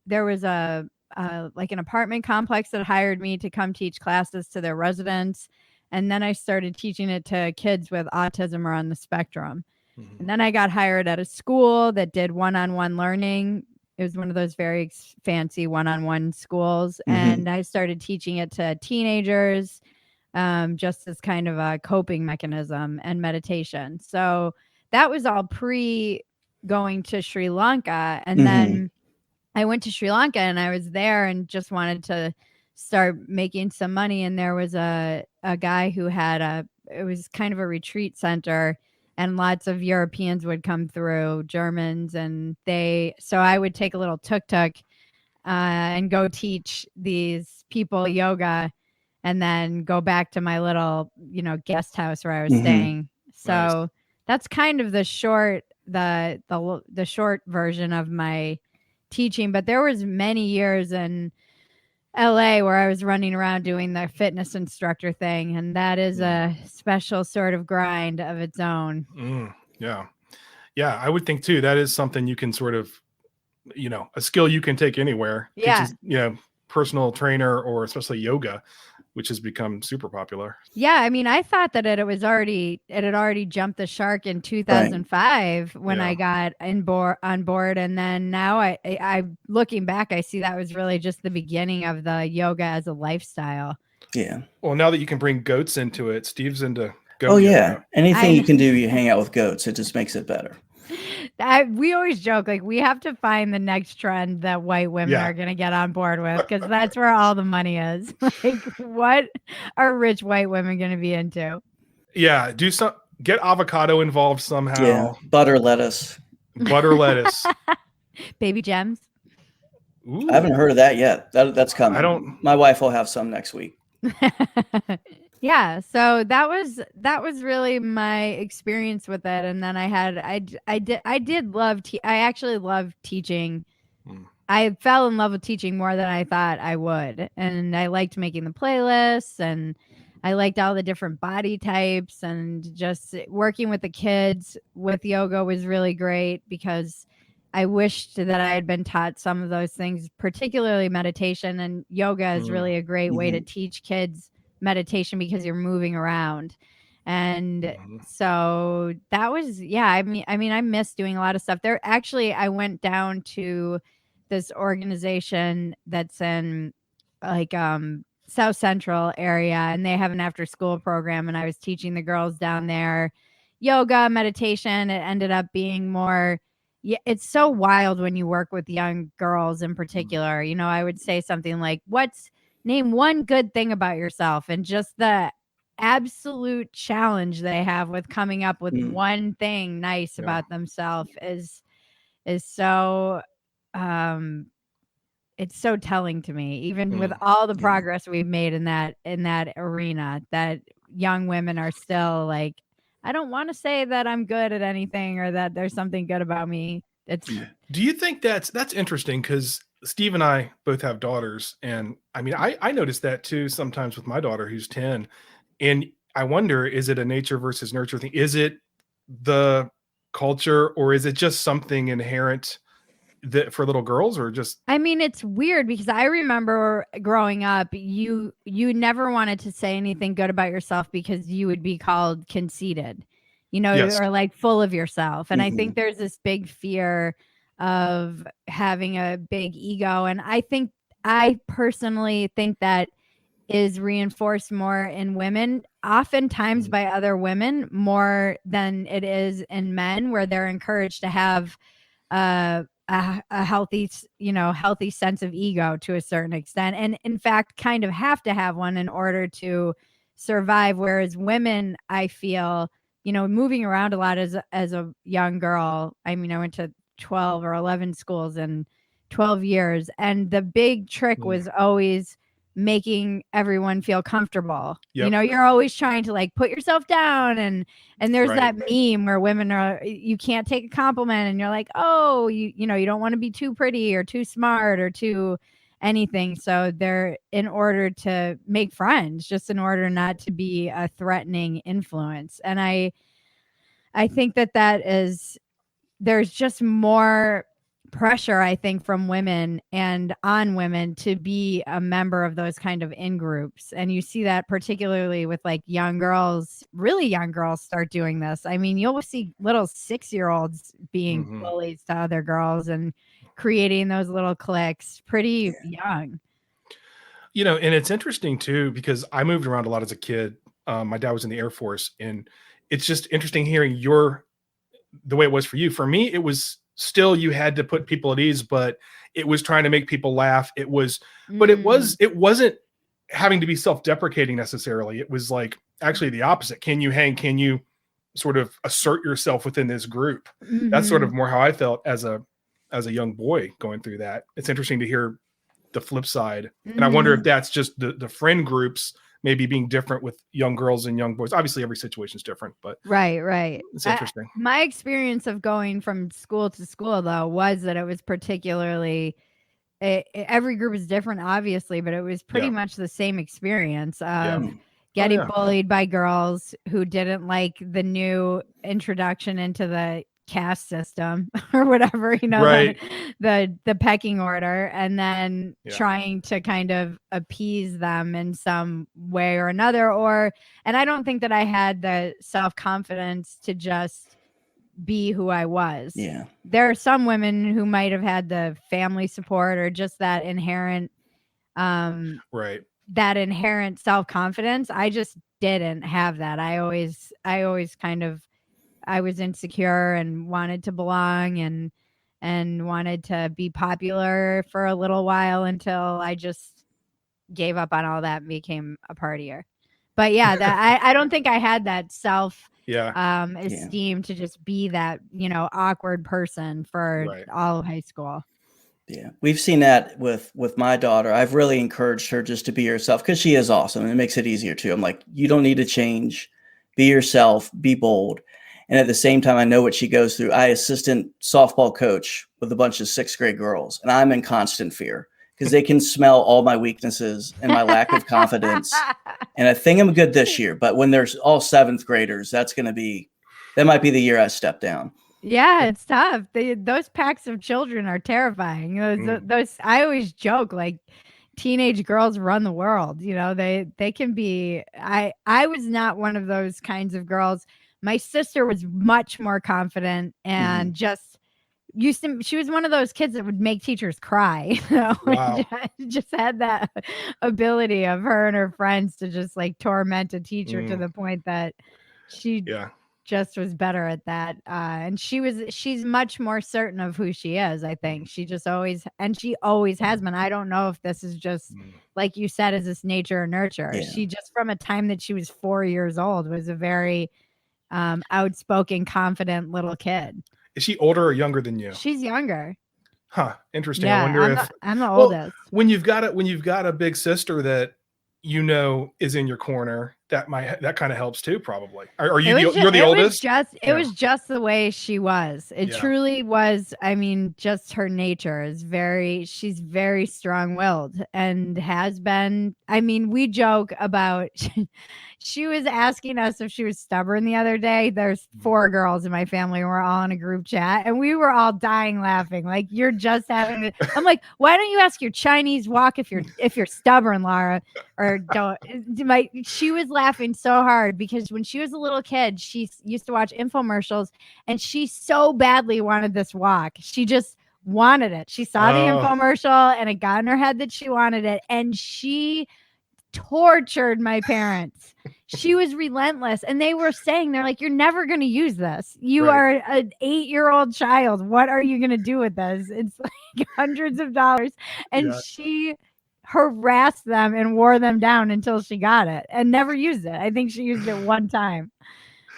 there was like an apartment complex that hired me to come teach classes to their residents. And then I started teaching it to kids with autism or on the spectrum. And then I got hired at a school that did one-on-one learning. It was one of those very fancy one-on-one schools. And I started teaching it to teenagers, just as kind of a coping mechanism and meditation. So that was all pre going to Sri Lanka. And then I went to Sri Lanka and I was there and just wanted to start making some money. And there was a guy who had it was kind of a retreat center, and lots of Europeans would come through, Germans, and so I would take a little tuk-tuk and go teach these people yoga and then go back to my little, guest house where I was staying. So that's kind of the short version of my teaching. But there was many years in LA where I was running around doing the fitness instructor thing, and that is a special sort of grind of its own. Yeah, I would think too that is something you can sort of, a skill you can take anywhere. Yeah, personal trainer, or especially yoga, which has become super popular. Yeah, I mean, I thought that it had already jumped the shark in 2005 when I got on board, and then now I looking back, I see that was really just the beginning of the yoga as a lifestyle. Yeah. Well, now that you can bring goats into it, Steve's into goat. Oh yeah, anything you can do, you hang out with goats. It just makes it better. We always joke, like, we have to find the next trend that white women are going to get on board with, because that's where all the money is. Like, what are rich white women going to be into? Yeah, get avocado involved somehow. Yeah, butter lettuce. Baby gems. Ooh. I haven't heard of that yet. That's coming. My wife will have some next week. Yeah, so that was really my experience with it. And then I actually loved teaching. I fell in love with teaching more than I thought I would. And I liked making the playlists, and I liked all the different body types, and just working with the kids with yoga was really great, because I wished that I had been taught some of those things, particularly meditation. And yoga is really a great way to teach kids meditation, because you're moving around. And so that was, I mean, I miss doing a lot of stuff there. Actually, I went down to this organization that's in like South Central area, and they have an after school program, and I was teaching the girls down there yoga, meditation. It ended up being more, it's so wild when you work with young girls in particular. I would say something like, name one good thing about yourself, and just the absolute challenge they have with coming up with one thing nice about themselves is so it's so telling to me, even with all the progress we've made in that arena, that young women are still like, I don't want to say that I'm good at anything, or that there's something good about me. Do you think that's interesting? Because Steve and I both have daughters, and I mean, I noticed that too sometimes with my daughter who's 10, and I wonder, is it a nature versus nurture thing? Is it the culture, or is it just something inherent that for little girls, or just? I mean, it's weird, because I remember growing up, you never wanted to say anything good about yourself because you would be called conceited. Yes. or like full of yourself. And I think there's this big fear of having a big ego. And I personally think that is reinforced more in women, oftentimes by other women, more than it is in men, where they're encouraged to have a healthy, healthy sense of ego to a certain extent. And in fact, kind of have to have one in order to survive. Whereas women, I feel, moving around a lot as a young girl. I mean, I went to 12 or 11 schools in 12 years. And the big trick was always making everyone feel comfortable. Yep. You're always trying to like put yourself down, and there's that meme where women you can't take a compliment, and you're like, oh, you don't want to be too pretty or too smart or too anything. So they're, in order to make friends, just in order not to be a threatening influence. And I think that is, there's just more pressure, I think, from women and on women to be a member of those kind of in groups. And you see that particularly with like young girls, really young girls start doing this. I mean, you'll see little 6-year-olds being bullies to other girls and creating those little cliques pretty young. And it's interesting too, because I moved around a lot as a kid. My dad was in the Air Force, and it's just interesting hearing the way it was for you. For me, it was still, you had to put people at ease, but it was trying to make people laugh. It wasn't having to be self-deprecating necessarily. It was like actually the opposite. Can you hang? Can you sort of assert yourself within this group? That's sort of more how I felt as a young boy going through that. It's interesting to hear the flip side. And I wonder if that's just the friend groups maybe being different with young girls and young boys. Obviously every situation is different, but right. It's interesting. My experience of going from school to school though was that it was particularly, every group is different obviously, but it was pretty much the same experience of getting bullied by girls who didn't like the new introduction into the caste system or whatever, the pecking order, and then trying to kind of appease them in some way or another. And I don't think that I had the self-confidence to just be who I was. Yeah. There are some women who might have had the family support or just that inherent that inherent self-confidence. I just didn't have that. I always kind of, I was insecure and wanted to belong and wanted to be popular for a little while until I just gave up on all that and became a partier. But that I don't think I had that self esteem to just be that, awkward person for all of high school. Yeah, we've seen that with my daughter. I've really encouraged her just to be herself because she is awesome and it makes it easier too. I'm like, you don't need to change. Be yourself, be bold. And at the same time, I know what she goes through. I assistant softball coach with a bunch of 6th grade girls, and I'm in constant fear because they can smell all my weaknesses and my lack of confidence. And I think I'm good this year, but when there's all 7th graders, that might be the year I step down. Yeah, it's tough. Those packs of children are terrifying. Those I always joke, like, teenage girls run the world. They can be. I was not one of those kinds of girls. My sister was much more confident and she was one of those kids that would make teachers cry. Wow. Just had that ability of her and her friends to just like torment a teacher to the point that she just was better at that. And she's much more certain of who she is. I think she always has been. I don't know if this is just like you said, is this nature or nurture? Yeah. She just, from a time that she was 4 years old, was a very outspoken, confident little kid. Is she older or younger than you? She's younger. Huh. Interesting. Yeah, I wonder I'm the oldest. When you've got a big sister that is in your corner, that kind of helps too, probably. Are you you're the oldest? It was just the way she was. It truly was. I mean, just her nature is she's very strong-willed and has been. I mean, we joke about she was asking us if she was stubborn the other day. There's 4 girls in my family and we're all in a group chat and we were all dying laughing. Like, you're just having it. I'm like, why don't you ask your Chinese walk if you're stubborn, Laura? Or don't. She was like, laughing so hard because when she was a little kid, she used to watch infomercials and she so badly wanted this walk. She just wanted it. She saw the infomercial and it got in her head that she wanted it. And she tortured my parents. She was relentless. And they were saying, they're like, you're never going to use this. You are an 8-year-old child. What are you going to do with this? It's like hundreds of dollars. And she harassed them and wore them down until she got it and never used it. I think she used it one time.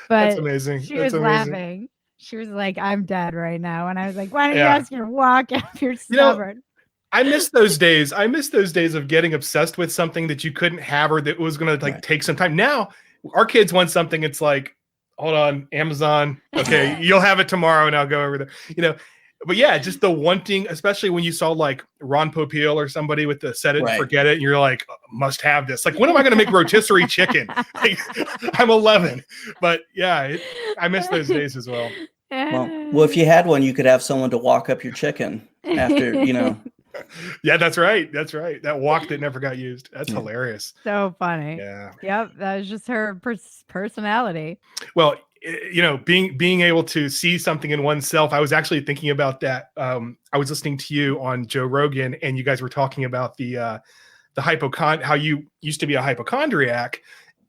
But that's amazing. She was laughing. She was like, I'm dead right now. And I was like, why don't you ask her to walk if you're stubborn? I miss those days. I miss those days of getting obsessed with something that you couldn't have or that was going to take some time. Now our kids want something. It's like, hold on, Amazon. Okay, you'll have it tomorrow and I'll go over there. But yeah, just the wanting, especially when you saw like Ron Popeil or somebody with the set it and forget it. And you're like, must have this. Like, when am I going to make rotisserie chicken? Like, I'm 11. But yeah, I miss those days as well. Well, if you had one, you could have someone to walk up your chicken after, Yeah, that's right. That's right. That walk that never got used. That's hilarious. So funny. Yeah. Yep. That was just her personality. Well, being able to see something in oneself. I was actually thinking about that. I was listening to you on Joe Rogan and you guys were talking about the how you used to be a hypochondriac.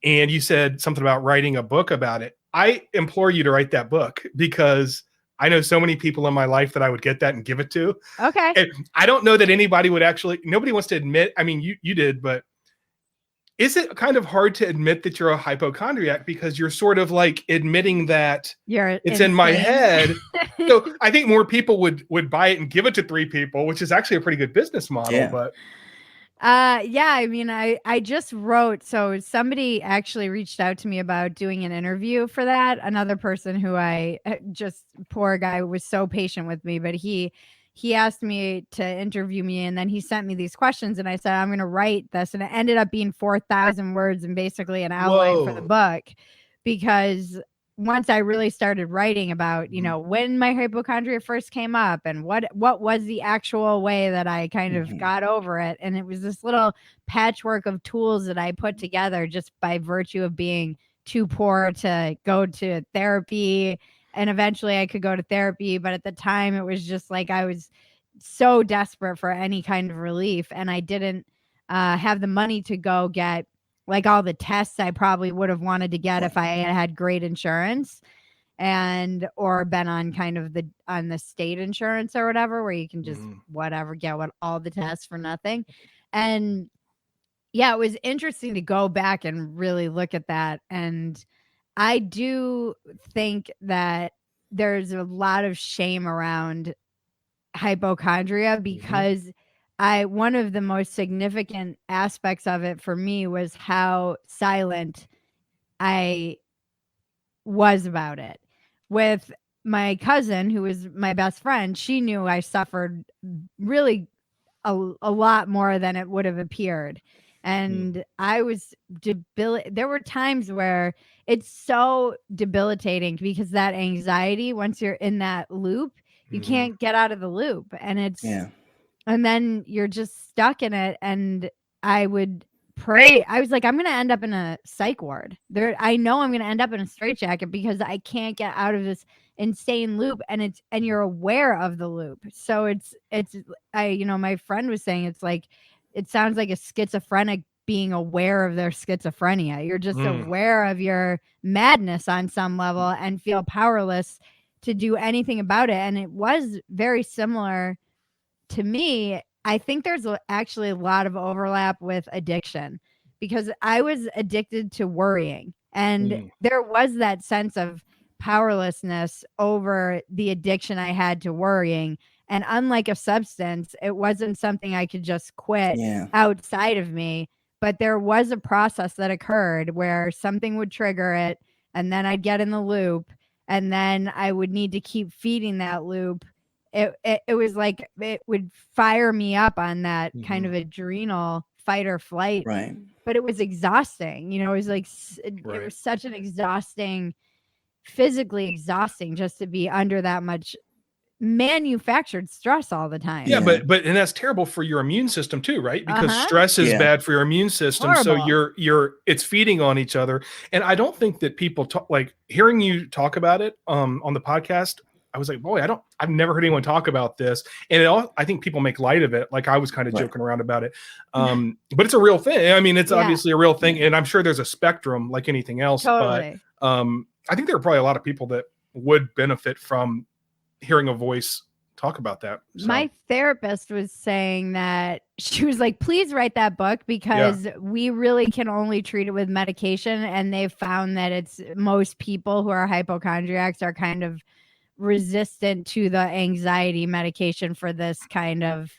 And you said something about writing a book about it. I implore you to write that book because I know so many people in my life that I would get that and give it to. Okay. And I don't know that anybody would nobody wants to admit, I mean, you did, but is it kind of hard to admit that you're a hypochondriac because you're sort of like admitting that it's insane. In my head. So I think more people would buy it and give it to 3 people, which is actually a pretty good business model. Yeah. But I mean, I just wrote, so somebody actually reached out to me about doing an interview for that. Another person who poor guy was so patient with me, but he asked me to interview me and then he sent me these questions and I said, I'm going to write this. And it ended up being 4,000 words and basically an outline for the book because once I really started writing about, when my hypochondria first came up and what was the actual way that I kind of got over it. And it was this little patchwork of tools that I put together just by virtue of being too poor to go to therapy. And eventually I could go to therapy. But at the time it was just like, I was so desperate for any kind of relief. And I didn't have the money to go get like all the tests I probably would have wanted to get if I had great insurance or been on kind of on the state insurance or whatever, where you can just get all the tests for nothing. And yeah, it was interesting to go back and really look at that. And I do think that there's a lot of shame around hypochondria because one of the most significant aspects of it for me was how silent I was about it. With my cousin, who was my best friend, she knew I suffered really a lot more than it would have appeared. And I was there were times where it's so debilitating because that anxiety, once you're in that loop, you can't get out of the loop. And and then you're just stuck in it. And I would pray. I was like, I'm going to end up in a psych ward. I know I'm going to end up in a straitjacket because I can't get out of this insane loop. And you're aware of the loop. So my friend was saying, it's like, it sounds like a schizophrenic being aware of their schizophrenia. You're just aware of your madness on some level and feel powerless to do anything about it. And it was very similar to me. I think there's actually a lot of overlap with addiction because I was addicted to worrying. And there was that sense of powerlessness over the addiction I had to worrying. And unlike a substance, it wasn't something I could just quit outside of me. But there was a process that occurred where something would trigger it, and then I'd get in the loop, and then I would need to keep feeding that loop. It was like it would fire me up on that kind of adrenal fight or flight. Right. But it was exhausting. It was like it was such an physically exhausting just to be under that much manufactured stress all the time. Yeah, but and that's terrible for your immune system too, right? Because stress is bad for your immune system. Horrible. So it's feeding on each other. And I don't think that people talk, like hearing you talk about it on the podcast, I was like, boy, I've never heard anyone talk about this. And I think people make light of it. Like I was kind of joking around about it. But it's a real thing. I mean, it's obviously a real thing. And I'm sure there's a spectrum like anything else. Totally. But I think there are probably a lot of people that would benefit from hearing a voice talk about that. So. My therapist was saying that she was like, please write that book because we really can only treat it with medication. And they've found that it's most people who are hypochondriacs are kind of resistant to the anxiety medication for this kind of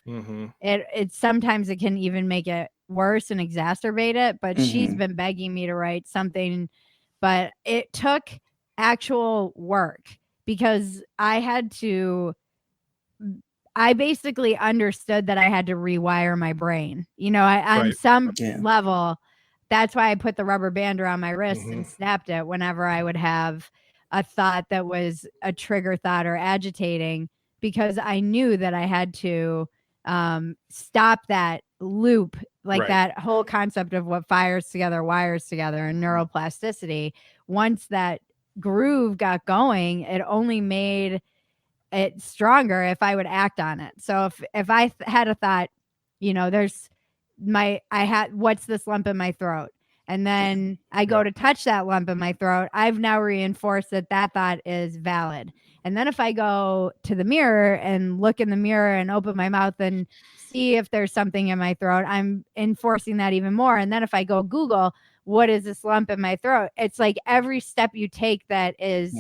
it sometimes it can even make it worse and exacerbate it, but she's been begging me to write something, but it took actual work because I basically understood that I had to rewire my brain, on some level. That's why I put the rubber band around my wrist and snapped it whenever I would have a thought that was a trigger thought or agitating, because I knew that I had to stop that loop, like that whole concept of what fires together, wires together, and neuroplasticity. Once that groove got going, it only made it stronger if I would act on it. So if I had a thought, what's this lump in my throat? And then I go to touch that lump in my throat, I've now reinforced that thought is valid. And then if I go to the mirror and look in the mirror and open my mouth and see if there's something in my throat, I'm enforcing that even more. And then if I go Google, what is this lump in my throat? It's like every step you take that is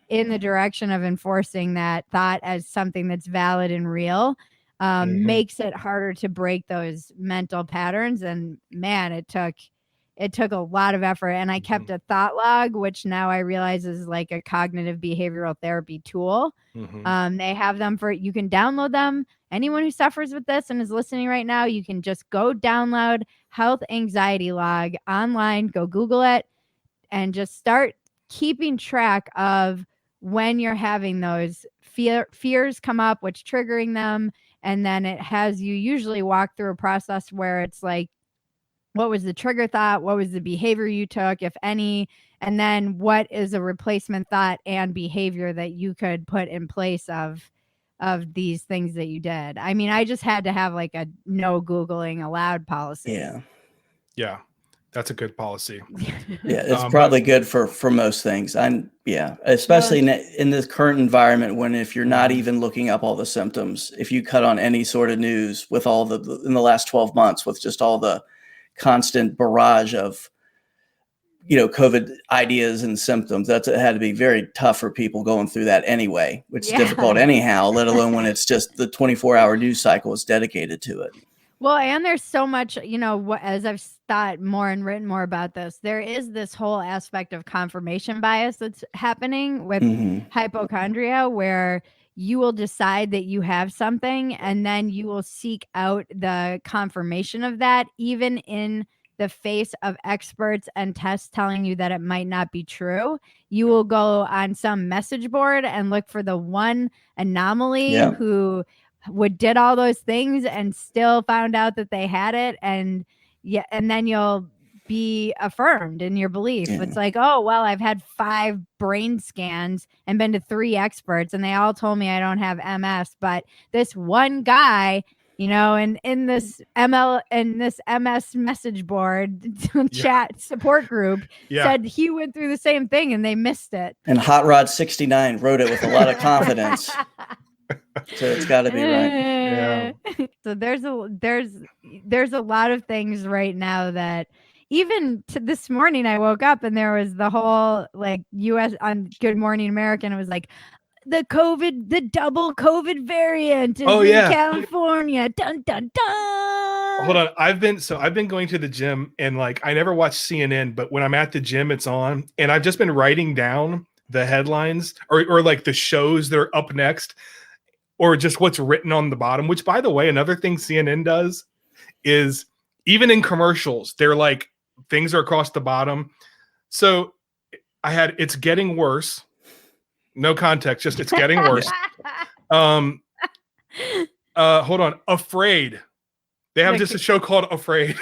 in the direction of enforcing that thought as something that's valid and real makes it harder to break those mental patterns. And man, it took a lot of effort, and I kept a thought log, which now I realize is like a cognitive behavioral therapy tool. They have them you can download them. Anyone who suffers with this and is listening right now, you can just go download Health Anxiety Log online, go Google it, and just start keeping track of when you're having those fears come up, what's triggering them. And then it has you usually walk through a process where it's like, what was the trigger thought? What was the behavior you took, if any? And then what is a replacement thought and behavior that you could put in place of these things that you did? I mean, I just had to have like a no Googling allowed policy. Yeah. That's a good policy. It's probably good for most things. Especially in this current environment, when if you're not even looking up all the symptoms, if you cut on any sort of news with all in the last 12 months with just all the constant barrage of COVID ideas and symptoms, it had to be very tough for people going through that anyway, which is difficult anyhow, let alone when it's just the 24-hour news cycle is dedicated to it. Well, and there's so much, as I've thought more and written more about this, there is this whole aspect of confirmation bias that's happening with hypochondria, where you will decide that you have something and then you will seek out the confirmation of that, even in the face of experts and tests telling you that it might not be true. You will go on some message board and look for the one anomaly who did all those things and still found out that they had it. And then you'll be affirmed in your belief. It's like, oh, well, I've had 5 brain scans and been to 3 experts and they all told me I don't have MS, but this one guy, and in this MS message board chat support group said he went through the same thing and they missed it. And Hot Rod 69 wrote it with a lot of confidence. So it's got to be right. So there's a lot of things right now that even this morning I woke up and there was the whole like US on Good Morning America, and it was like the double COVID variant is in California. Dun dun dun. Hold on. I've been going to the gym, and like I never watch CNN, but when I'm at the gym, it's on, and I've just been writing down the headlines or like the shows that are up next, or just what's written on the bottom. Which, by the way, another thing CNN does is even in commercials, they're like things are across the bottom. So it's getting worse. No context, just it's getting worse. Hold on. Afraid. They have just a show called Afraid.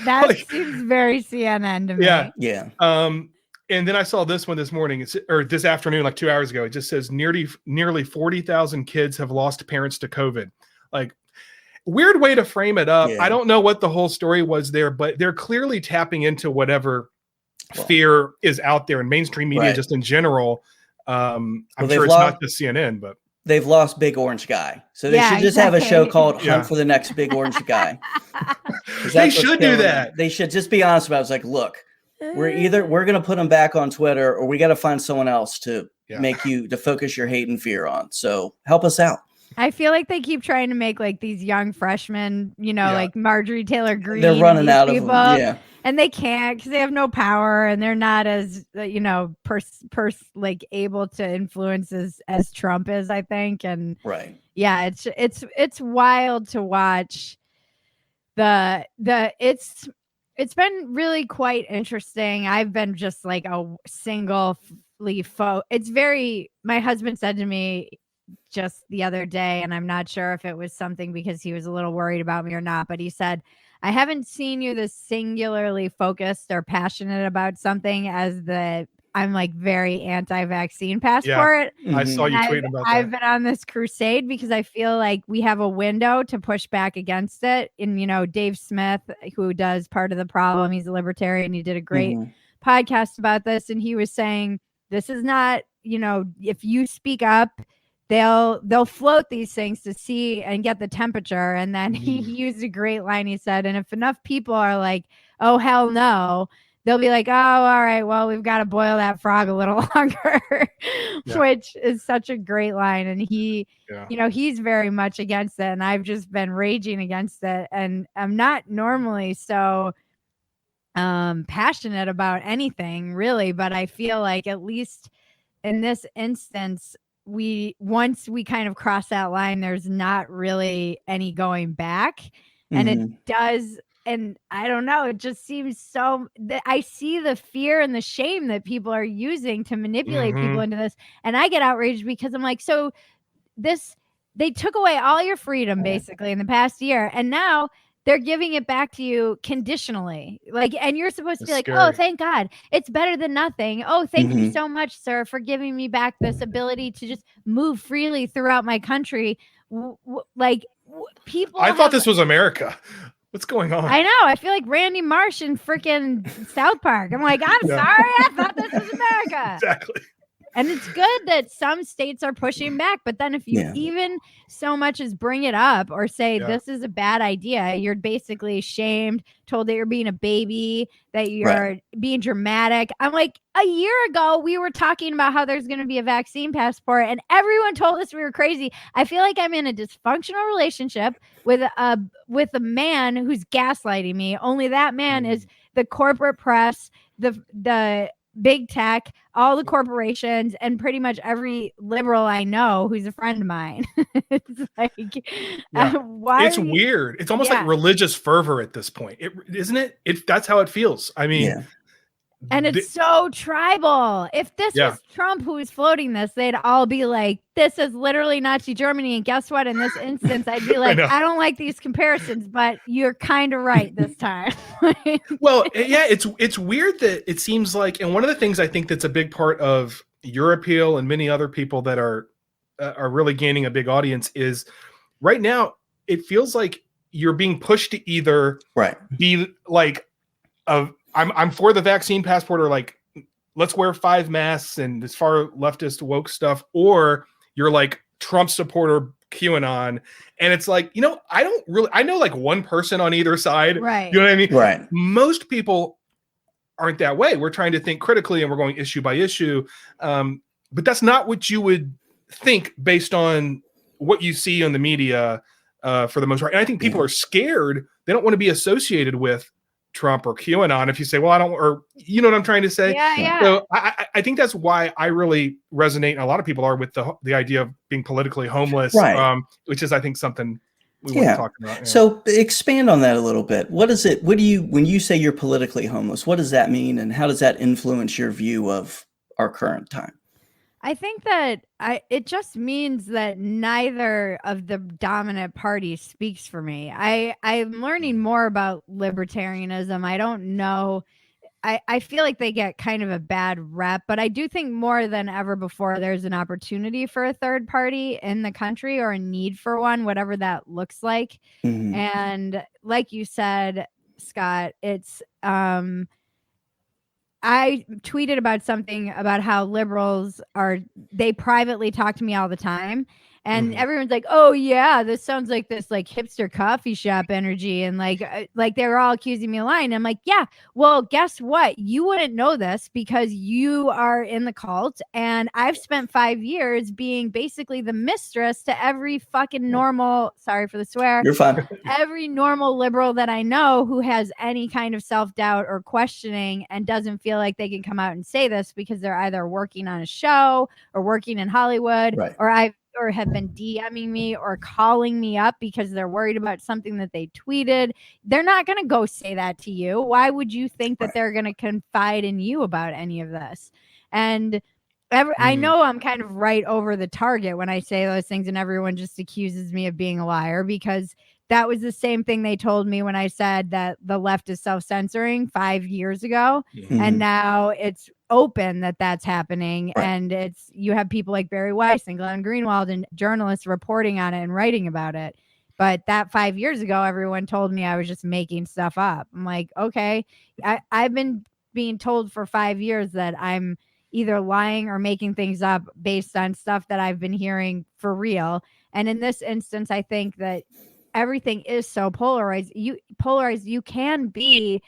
That seems very CNN to me. Yeah. Yeah. And then I saw this one this morning, or this afternoon, like 2 hours ago. It just says nearly 40,000 kids have lost parents to COVID. Like, weird way to frame it up. Yeah. I don't know what the whole story was there, but they're clearly tapping into whatever fear is out there in mainstream media, just in general. I'm sure it's not just CNN, but they've lost Big Orange Guy, so they should just have a show called Hunt for the Next Big Orange Guy. They should do that. They should just be honest about it. It's like, look, we're going to put them back on Twitter, or we got to find someone else to make you to focus your hate and fear on. So help us out. I feel like they keep trying to make like these young freshmen, like Marjorie Taylor Greene. They're running out of them. Yeah. And they can't because they have no power and they're not as, like able to influence as Trump is, I think. And yeah, it's wild to watch it's been really quite interesting. I've been just like a my husband said to me just the other day, and I'm not sure if it was something because he was a little worried about me or not, but he said, I haven't seen you this singularly focused or passionate about something as I'm like very anti-vaccine passport. Yeah, I saw you tweeting about that. I've been on this crusade because I feel like we have a window to push back against it. And, Dave Smith, who does Part of the Problem, he's a libertarian. He did a great podcast about this. And he was saying, this is not, if you speak up, they'll float these things to see and get the temperature. And then he used a great line. He said, and if enough people are like, oh, hell no, they'll be like, oh, all right, well, we've got to boil that frog a little longer, which is such a great line. And he, he's very much against it. And I've just been raging against it. And I'm not normally so passionate about anything really, but I feel like at least in this instance, once we kind of cross that line, there's not really any going back. And it does. And I don't know, it just seems so that I see the fear and the shame that people are using to manipulate people into this. And I get outraged because I'm like, so they took away all your freedom basically in the past year. And now they're giving it back to you conditionally. Like, and you're supposed to be like, scary. Oh, thank God. It's better than nothing. Oh, thank you so much, sir, for giving me back this ability to just move freely throughout my country. People. I thought this was America. What's going on? I know. I feel like Randy Marsh in freaking South Park. I'm like, I'm sorry. I thought this was America. Exactly. And it's good that some states are pushing back. But then if you even so much as bring it up or say this is a bad idea, you're basically shamed, told that you're being a baby, that you're being dramatic. I'm like, a year ago, we were talking about how there's going to be a vaccine passport and everyone told us we were crazy. I feel like I'm in a dysfunctional relationship with a man who's gaslighting me. Only that man is the corporate press, the big tech, all the corporations, and pretty much every liberal I know who's a friend of mine. It's like, it's weird. It's almost like religious fervor at this point, isn't it? That's how it feels. I mean, and it's so tribal. If this was Trump who was floating this, they'd all be like, this is literally Nazi Germany. And guess what? In this instance, I'd be like, I don't like these comparisons, but you're kind of right this time. Well, yeah, it's weird that it seems like, and one of the things I think that's a big part of your appeal and many other people that are really gaining a big audience is right now, it feels like you're being pushed to either be like I'm for the vaccine passport, or like, let's wear 5 masks and this far leftist woke stuff, or you're like Trump supporter QAnon. And it's like, I know like one person on either side. Right. You know what I mean? Right. Most people aren't that way. We're trying to think critically and we're going issue by issue. But that's not what you would think based on what you see on the media for the most part. And I think people are scared. They don't want to be associated with Trump or QAnon if you say, well, I don't, or you know what I'm trying to say? Yeah. So I think that's why I really resonate, and a lot of people are, with the idea of being politically homeless, which is, I think, something we want to talk about. Yeah. So expand on that a little bit. What is it? When you say you're politically homeless, what does that mean? And how does that influence your view of our current time? I think that it just means that neither of the dominant parties speaks for me. I'm learning more about libertarianism. I don't know. I feel like they get kind of a bad rep, but I do think more than ever before there's an opportunity for a third party in the country, or a need for one, whatever that looks like. And like you said, Scott, it's I tweeted about something about how liberals they privately talk to me all the time. And everyone's like, oh yeah, this sounds like this like hipster coffee shop energy. And like they were all accusing me of lying. I'm like, yeah, well, guess what? You wouldn't know this because you are in the cult. And I've spent 5 years being basically the mistress to every fucking normal, sorry for the swear. You're fine. Every normal liberal that I know who has any kind of self-doubt or questioning and doesn't feel like they can come out and say this because they're either working on a show or working in Hollywood, right. or have been DMing me or calling me up because they're worried about something that they tweeted. They're not going to go say that to you. Why would you think that they're going to confide in you about any of this? And I know I'm kind of right over the target when I say those things, and everyone just accuses me of being a liar, because that was the same thing they told me when I said that the left is self-censoring 5 years ago. And now it's open that that's happening. And you have people like Barry Weiss and Glenn Greenwald and journalists reporting on it and writing about it. But that 5 years ago, everyone told me I was just making stuff up. I'm like, okay, I've been being told for 5 years that I'm either lying or making things up based on stuff that I've been hearing for real. And in this instance, I think that everything is so polarized. You can be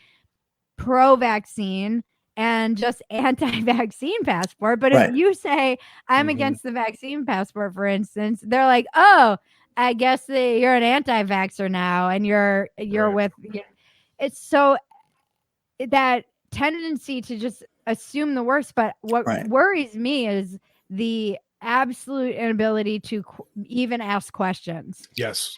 pro-vaccine and just anti-vaccine passport. But if you say I'm against the vaccine passport, for instance, they're like, oh, I guess you're an anti-vaxxer now, and you're with. It's so that tendency to just assume the worst. But what worries me is the absolute inability to even ask questions. Yes.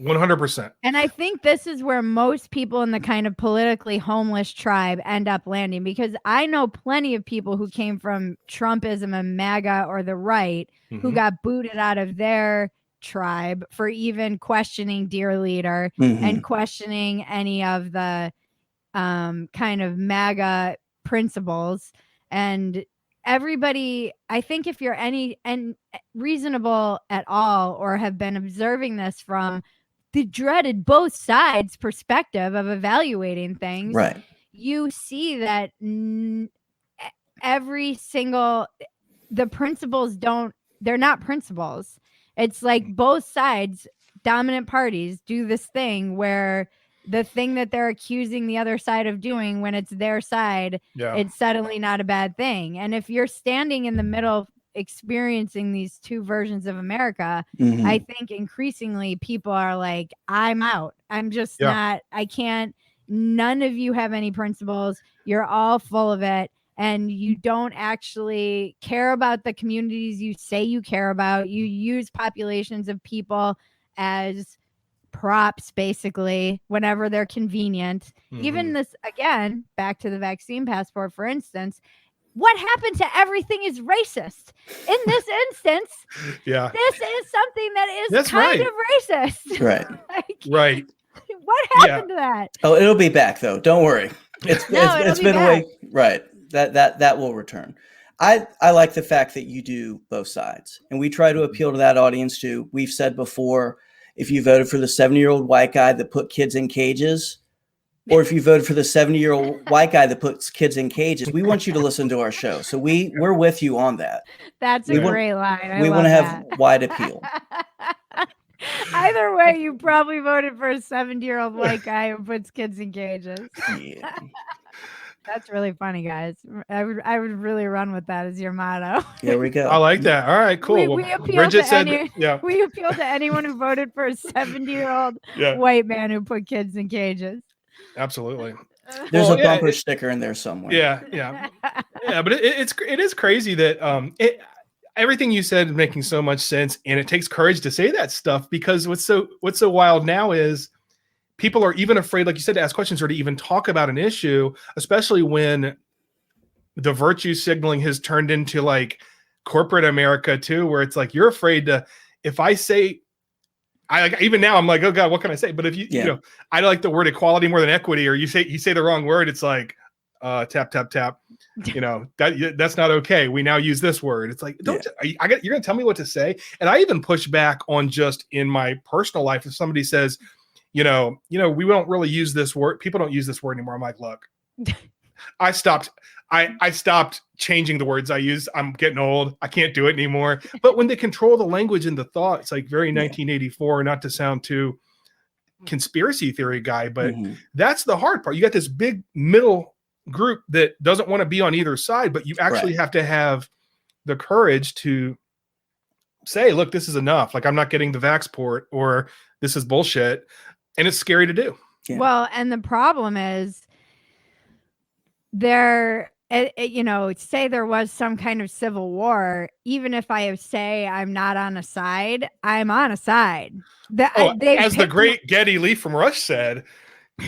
100%. And I think this is where most people in the kind of politically homeless tribe end up landing, because I know plenty of people who came from Trumpism and MAGA or the right who got booted out of their tribe for even questioning Dear Leader and questioning any of the kind of MAGA principles. And everybody, I think if you're any reasonable at all, or have been observing this from the dreaded both sides perspective of evaluating things, you see that every single, the principles they're not principles. It's like both sides, dominant parties, do this thing where the thing that they're accusing the other side of doing, when it's their side, it's suddenly not a bad thing. And if you're standing in the middle experiencing these two versions of America, I think increasingly people are like, I'm out. I'm just not, I can't, none of you have any principles. You're all full of it. And you don't actually care about the communities you say you care about. You use populations of people as props, basically, whenever they're convenient. Even this, again, back to the vaccine passport, for instance, what happened to everything is racist. In this instance, this is something that is kind of racist. Right. What happened to that? Oh, it'll be back though. Don't worry. It's been away. Right. That will return. I like the fact that you do both sides, and we try to appeal to that audience too. We've said before, if you voted for the 70-year-old white guy that put kids in cages, or if you voted for the 70-year-old white guy that puts kids in cages, we want you to listen to our show. So we're with you on that. That's a great line. We want to have wide appeal. Either way, you probably voted for a 70-year-old white guy who puts kids in cages. Yeah. That's really funny, guys. I would really run with that as your motto. There we go. I like that. All right, cool. We appeal to anyone who voted for a 70-year-old white man who put kids in cages. Absolutely. There's a bumper sticker in there somewhere. Yeah. But it is crazy that everything you said is making so much sense, and it takes courage to say that stuff, because what's so wild now is people are even afraid, like you said, to ask questions or to even talk about an issue, especially when the virtue signaling has turned into like corporate America too, where it's like, you're afraid to, if I say, even now I'm like, oh God, what can I say? But if you know, I like the word equality more than equity, or you say the wrong word, it's like, tap, tap, tap. You know, that's not okay. We now use this word. It's like, you're going to tell me what to say. And I even push back on just in my personal life. If somebody says, we don't really use this word. People don't use this word anymore. I'm like, look, I stopped changing the words I use. I'm getting old. I can't do it anymore. But when they control the language and the thought, it's like very 1984, not to sound too conspiracy theory guy, but that's the hard part. You got this big middle group that doesn't want to be on either side, but you actually have to have the courage to say, look, this is enough. Like, I'm not getting the vax port, or this is bullshit. And it's scary to do. Yeah. Well, and the problem is say there was some kind of civil war, even if I say I'm not on a side, I'm on a side. As the great Geddy Lee from Rush said,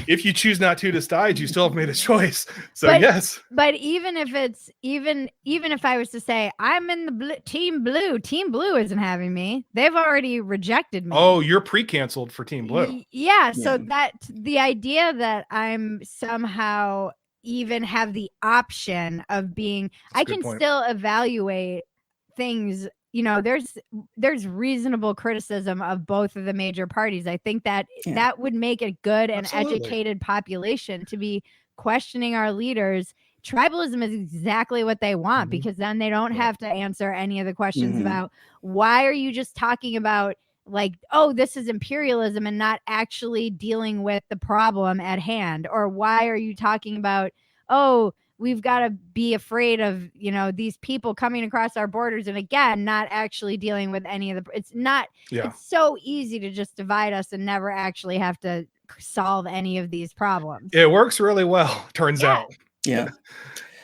if you choose not to decide, you still have made a choice. So yes. But even if it's even if I was to say I'm in the Team Blue isn't having me. They've already rejected me. Oh, you're pre-canceled for Team Blue. Yeah. So that the idea that I'm somehow even have the option of being, I can still evaluate things. There's reasonable criticism of both of the major parties. I think that that would make a good and educated population to be questioning our leaders. Tribalism is exactly what they want, because then they don't have to answer any of the questions about why are you just talking about like, oh, this is imperialism and not actually dealing with the problem at hand, or why are you talking about, oh, we've got to be afraid of, these people coming across our borders. And again, not actually dealing with any of it's so easy to just divide us and never actually have to solve any of these problems. It works really well, turns out. Yeah.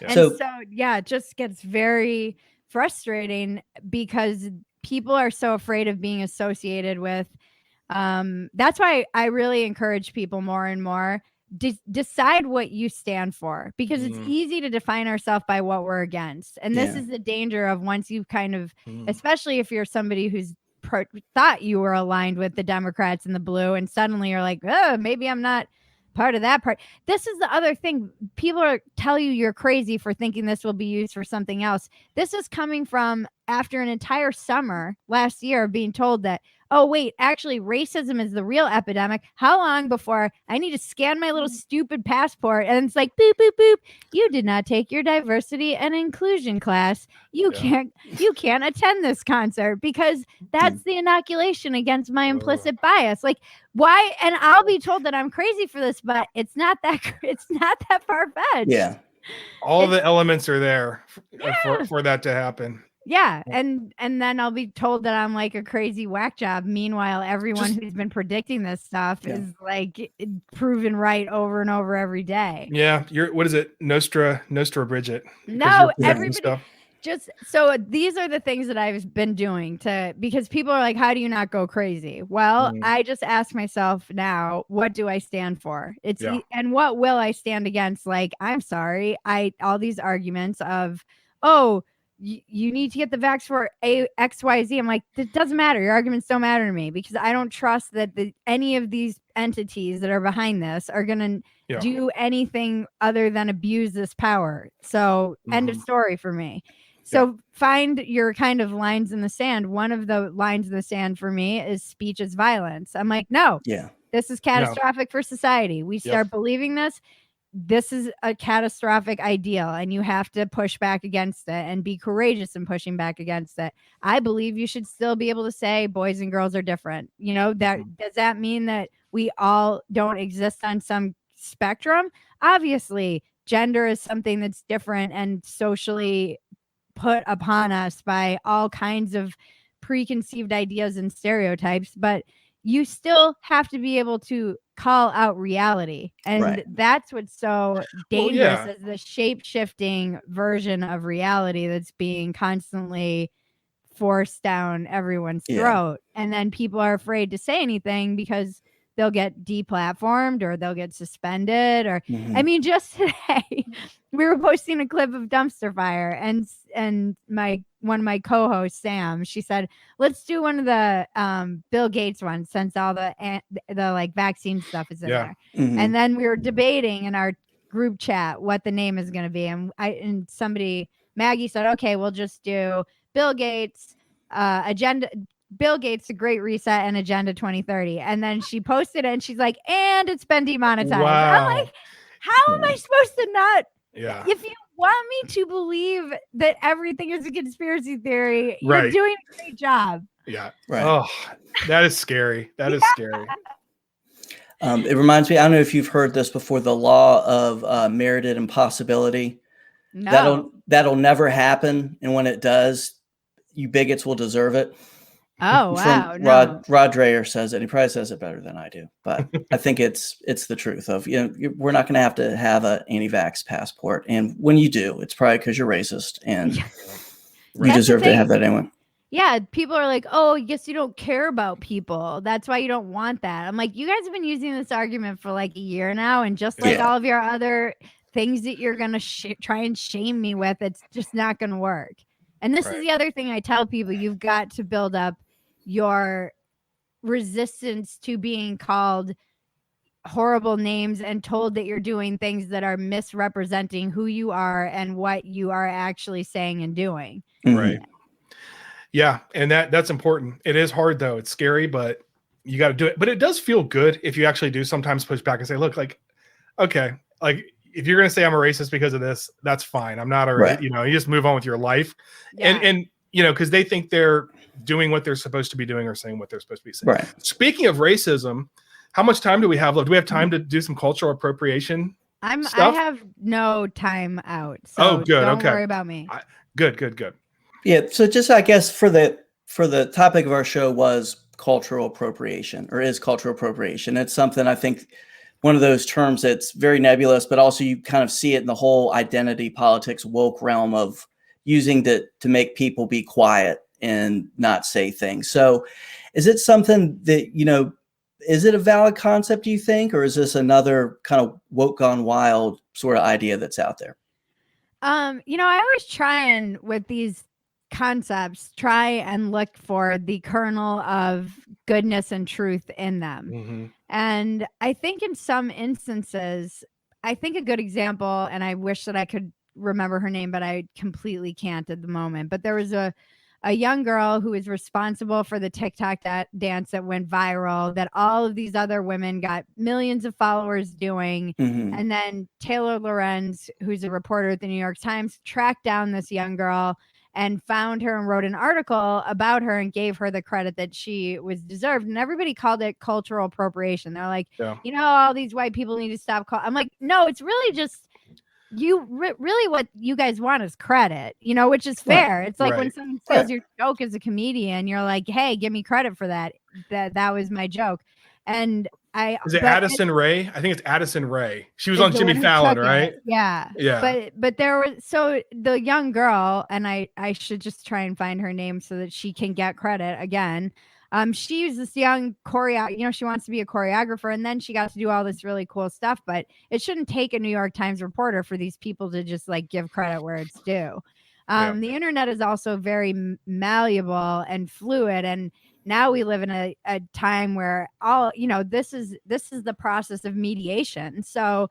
And so it just gets very frustrating because people are so afraid of being associated with. That's why I really encourage people more and more. Decide what you stand for, because it's easy to define ourselves by what we're against. And this is the danger of once you've kind of, especially if you're somebody who's thought you were aligned with the Democrats and the blue, and suddenly you're like, oh, maybe I'm not part of that part. This is the other thing. People tell you you're crazy for thinking this will be used for something else. This is coming from after an entire summer last year being told that, oh, wait, actually, racism is the real epidemic. How long before I need to scan my little stupid passport? And it's like, boop, boop, boop. You did not take your diversity and inclusion class. You can't attend this concert, because that's the inoculation against my implicit bias. Like, why? And I'll be told that I'm crazy for this, but it's not that far-fetched. Yeah. All the elements are there for that to happen. Yeah, and then I'll be told that I'm like a crazy whack job. Meanwhile, everyone who's been predicting this stuff is like proven right over and over every day. Yeah, what is it? Nostra Bridget. No, everybody. So these are the things that I've been doing because people are like, how do you not go crazy? Well, I just ask myself now, what do I stand for? And what will I stand against? Like, I'm sorry, all these arguments of, oh, you need to get the vax for XYZ. I'm like, it doesn't matter. Your arguments don't matter to me, because I don't trust that any of these entities that are behind this are going to do anything other than abuse this power. So end of story for me. So find your kind of lines in the sand. One of the lines in the sand for me is speech is violence. I'm like, no, this is catastrophic for society. We start believing this. This is a catastrophic ideal, and you have to push back against it and be courageous in pushing back against it. I believe you should still be able to say boys and girls are different. Does that mean that we all don't exist on some spectrum? Obviously, gender is something that's different and socially put upon us by all kinds of preconceived ideas and stereotypes, but you still have to be able to call out reality. And that's what's so dangerous, is the shape-shifting version of reality that's being constantly forced down everyone's throat. And then people are afraid to say anything because they'll get deplatformed or they'll get suspended. Or I mean, just today we were posting a clip of dumpster fire, and my one of my co-hosts, Sam, she said, let's do one of the Bill Gates ones, since all the like vaccine stuff is in there. And then we were debating in our group chat what the name is going to be. And Maggie said, okay, we'll just do Bill Gates, Bill Gates, The Great Reset, and Agenda 2030. And then she posted it and she's like, and it's been demonetized. Wow. I'm like, how am I supposed to not? Yeah. If you want me to believe that everything is a conspiracy theory, Right. you're doing a great job. Yeah. Right. Oh, that is scary. That is scary. It reminds me, I don't know if you've heard this before, the law of merited impossibility. No. That'll never happen. And when it does, you bigots will deserve it. Oh, wow. Rod Dreher says it. He probably says it better than I do, but I think it's the truth of, we're not going to have an anti-vax passport. And when you do, it's probably because you're racist and you deserve to have that anyway. Yeah. People are like, oh, I guess you don't care about people. That's why you don't want that. I'm like, you guys have been using this argument for like a year now. And just like all of your other things that you're going to try and shame me with, it's just not going to work. And this is the other thing I tell people, you've got to build up your resistance to being called horrible names and told that you're doing things that are misrepresenting who you are and what you are actually saying and doing. Right. Yeah. And that's important. It is hard though. It's scary, but you got to do it. But it does feel good if you actually do sometimes push back and say, look, like, okay, like if you're going to say I'm a racist because of this, that's fine. I'm not you just move on with your life. Yeah. And because they think they're doing what they're supposed to be doing or saying what they're supposed to be saying. Right. Speaking of racism, how much time do we have left? Do we have time to do some cultural appropriation? I have no time out. So good. Don't worry about me. Good. Yeah. So just, I guess for the topic of our show was cultural appropriation, or is cultural appropriation. It's something, I think, one of those terms that's very nebulous, but also you kind of see it in the whole identity politics woke realm of using to make people be quiet and not say things. So is it something that, is it a valid concept, do you think, or is this another kind of woke gone wild sort of idea that's out there? I always try and with these concepts, try and look for the kernel of goodness and truth in them. Mm-hmm. And I think in some instances, I think a good example, and I wish that I could remember her name, but I completely can't at the moment. But there was a young girl who was responsible for the TikTok dance that went viral, that all of these other women got millions of followers doing. Mm-hmm. And then Taylor Lorenz, who's a reporter at the New York Times, tracked down this young girl and found her and wrote an article about her and gave her the credit that she was deserved. And everybody called it cultural appropriation. They're like, all these white people need to stop. I'm like, no, it's really just really what you guys want is credit, which is fair. Right. It's like when someone steals your joke as a comedian, you're like, hey, give me credit for that. That was my joke. And is it Addison Rae? I think it's Addison Rae. She was on Jimmy Fallon, right? Yeah. But there was, so the young girl, and I should just try and find her name so that she can get credit again. She was this young choreographer, she wants to be a choreographer, and then she got to do all this really cool stuff, but it shouldn't take a New York Times reporter for these people to just like give credit where it's due. The internet is also very malleable and fluid, and now we live in a time where this is the process of mediation. So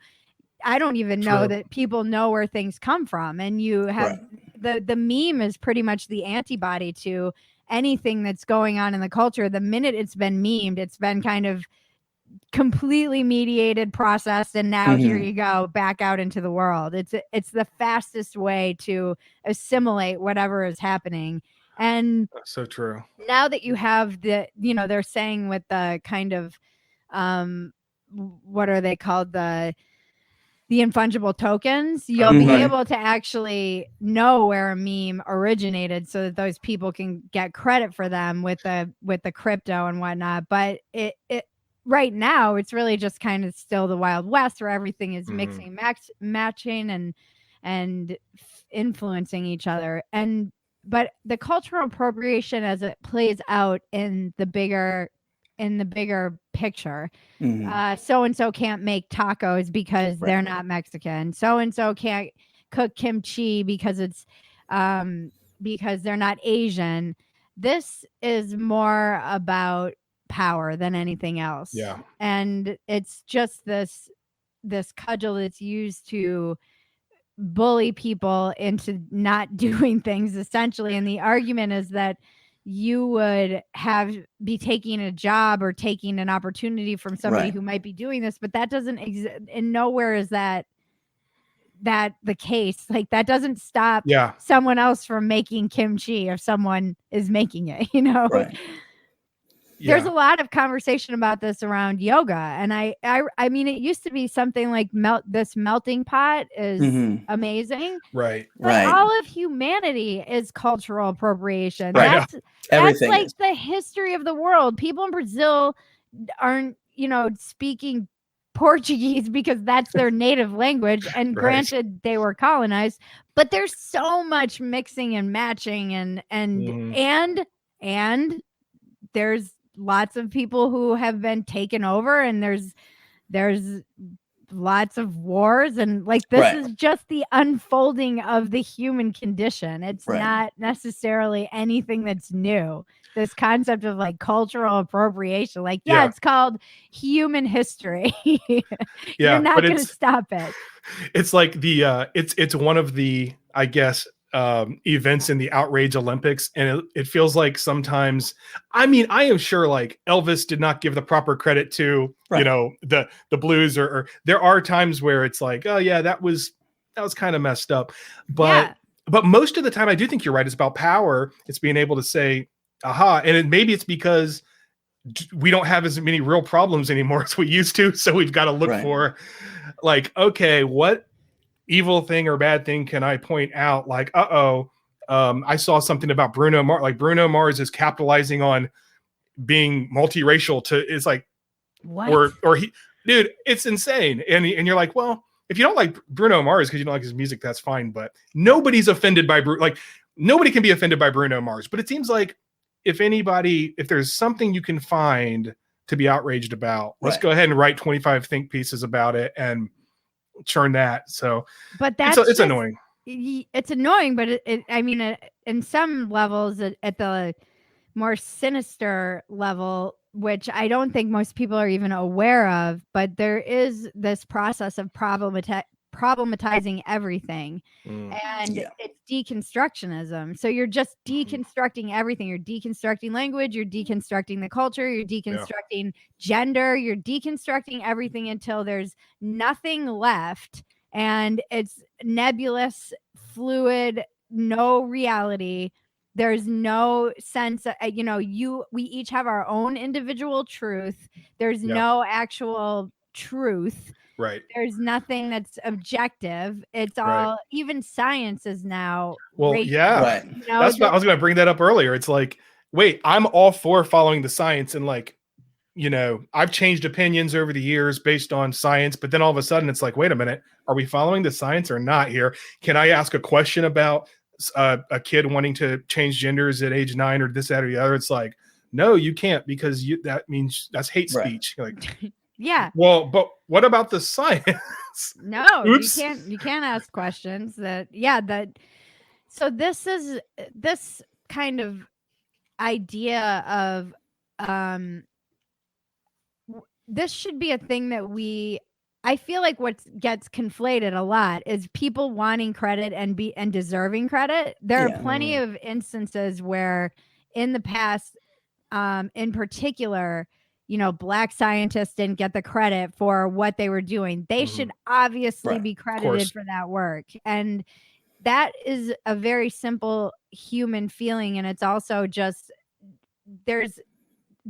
I don't even know that people know where things come from, and you have the meme is pretty much the antibody to anything that's going on in the culture. The minute it's been memed, it's been kind of completely mediated, processed, and now here you go back out into the world. It's the fastest way to assimilate whatever is happening. And that's so true. Now that you have they're saying with the kind of what are they called, the infungible tokens, you'll be able to actually know where a meme originated so that those people can get credit for them with the crypto and whatnot. But it right now, it's really just kind of still the Wild West, where everything is mixing, matching and influencing each other. But the cultural appropriation as it plays out in the bigger picture, so-and-so can't make tacos because they're not Mexican. So-and-so can't cook kimchi because it's because they're not Asian. This is more about power than anything else. Yeah. And it's just this cudgel that's used to bully people into not doing things, essentially. And the argument is that you would be taking a job or taking an opportunity from somebody who might be doing this, but that doesn't exist. And nowhere is that the case. Like, that doesn't stop someone else from making kimchi if someone is making it, you know? Right. There's a lot of conversation about this around yoga. And I mean, it used to be something like this melting pot is amazing. Right. But all of humanity is cultural appropriation. Right. That's like the history of the world. People in Brazil aren't, speaking Portuguese because that's their native language. And granted, they were colonized, but there's so much mixing and matching and there's lots of people who have been taken over, and there's lots of wars, and like this is just the unfolding of the human condition. It's not necessarily anything that's new. This concept of like cultural appropriation, like it's called human history. You're not going to stop it. It's like it's one of the, I guess, events in the outrage Olympics, and it feels like sometimes, I mean, I am sure like Elvis did not give the proper credit to the blues, or there are times where it's like, oh yeah, that was kind of messed up, but most of the time I do think you're right. It's about power. It's being able to say aha, and maybe it's because we don't have as many real problems anymore as we used to, so we've got to look for like, okay, what evil thing or bad thing can I point out? Like, I saw something about Bruno Mars. Like, Bruno Mars is capitalizing on being multiracial it's like, what? Or he, dude, it's insane. And you're like, well, if you don't like Bruno Mars because you don't like his music, that's fine. But nobody's offended by nobody can be offended by Bruno Mars. But it seems like if there's something you can find to be outraged about, let's go ahead and write 25 think pieces about it and churn that. So, but it's annoying. It's annoying, but I mean, in some levels, at the more sinister level, which I don't think most people are even aware of, but there is this process of problematizing everything, and it's deconstructionism. So you're just deconstructing everything. You're deconstructing language, you're deconstructing the culture, you're deconstructing gender, you're deconstructing everything until there's nothing left, and it's nebulous, fluid, no reality. There's no sense of, we each have our own individual truth. There's no actual truth. Right. There's nothing that's objective. It's all, even science is now. Well, racist. yeah. That's what I was going to bring that up earlier. It's like, wait, I'm all for following the science, and like, I've changed opinions over the years based on science, but then all of a sudden it's like, wait a minute, are we following the science or not here? Can I ask a question about a kid wanting to change genders at age 9 or this, that, or the other? It's like, no, you can't, because that means that's hate speech. Like, yeah. Well, but what about the science? No, you can't ask questions so this is this kind of idea of this should be a thing that I feel like what gets conflated a lot is people wanting credit and deserving credit. There are plenty of instances where in the past, in particular, Black scientists didn't get the credit for what they were doing. They should obviously be credited for that work. And that is a very simple human feeling. And it's also just, there's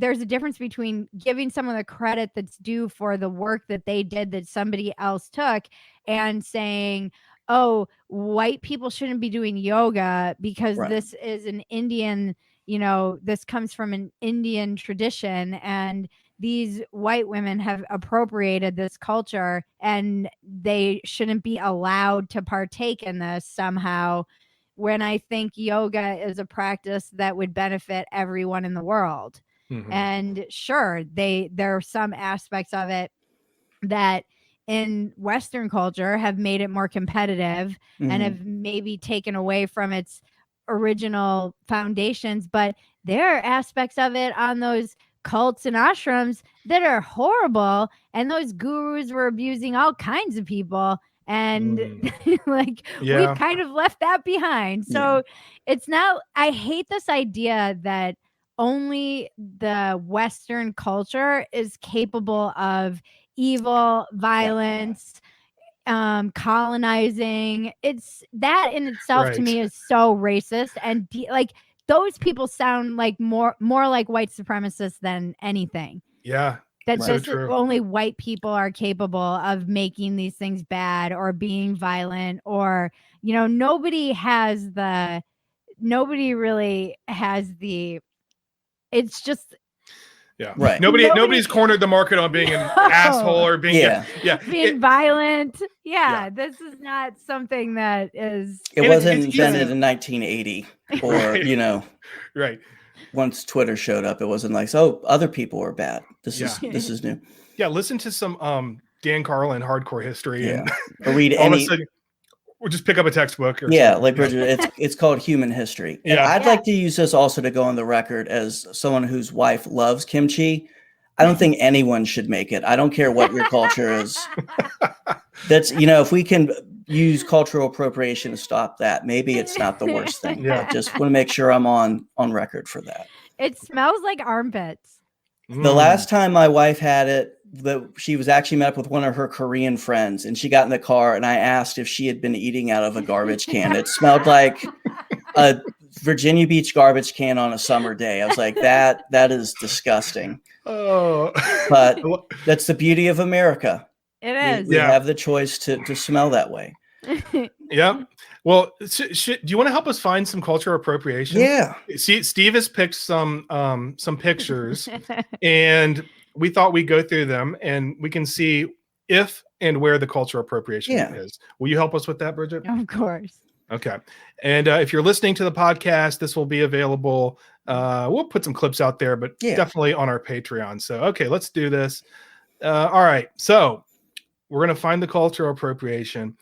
a difference between giving someone the credit that's due for the work that they did that somebody else took, and saying, oh, white people shouldn't be doing yoga because this is an Indian, this comes from an Indian tradition, and these white women have appropriated this culture and they shouldn't be allowed to partake in this somehow, when I think yoga is a practice that would benefit everyone in the world. And sure, there are some aspects of it that in Western culture have made it more competitive and have maybe taken away from its original foundations, but there are aspects of it on those cults and ashrams that are horrible, and those gurus were abusing all kinds of people, and like we've kind of left that behind. So it's now, I hate this idea that only the Western culture is capable of evil, violence, colonizing. It's that in itself to me is so racist, and like those people sound like more like white supremacists than anything. Yeah. That's just only white people are capable of making these things bad or being violent, or, you know, nobody really has the, it's just, yeah, right. Nobody's cornered the market on being an asshole or being being violent. Yeah, this is not something that is. It wasn't invented in 1980, or you know, right. Once Twitter showed up, it wasn't like, oh, other people are bad. This is new. Yeah, listen to some Dan Carlin hardcore history, and or read all of a sudden, or just pick up a textbook. Or like Bridget, it's called Human History. And I'd like to use this also to go on the record as someone whose wife loves kimchi. I don't think anyone should make it. I don't care what your culture is. That's, you know, if we can use cultural appropriation to stop that, maybe it's not the worst thing. Yeah, I just want to make sure I'm on record for that. It smells like armpits. The last time my wife had it, she was actually met up with one of her Korean friends, and she got in the car, and I asked if she had been eating out of a garbage can. It smelled like a Virginia Beach garbage can on a summer day. I was like, that is disgusting. Oh, but that's the beauty of America. It is. We have the choice to smell that way. Yeah. Well, do you want to help us find some cultural appropriation? Yeah. See, Steve has picked some pictures, and we thought we'd go through them, and we can see if and where the cultural appropriation is. Will you help us with that, Bridget? Of course. Okay. And if you're listening to the podcast, this will be available. We'll put some clips out there, but definitely on our Patreon. So, okay, let's do this. All right. So we're going to find the cultural appropriation.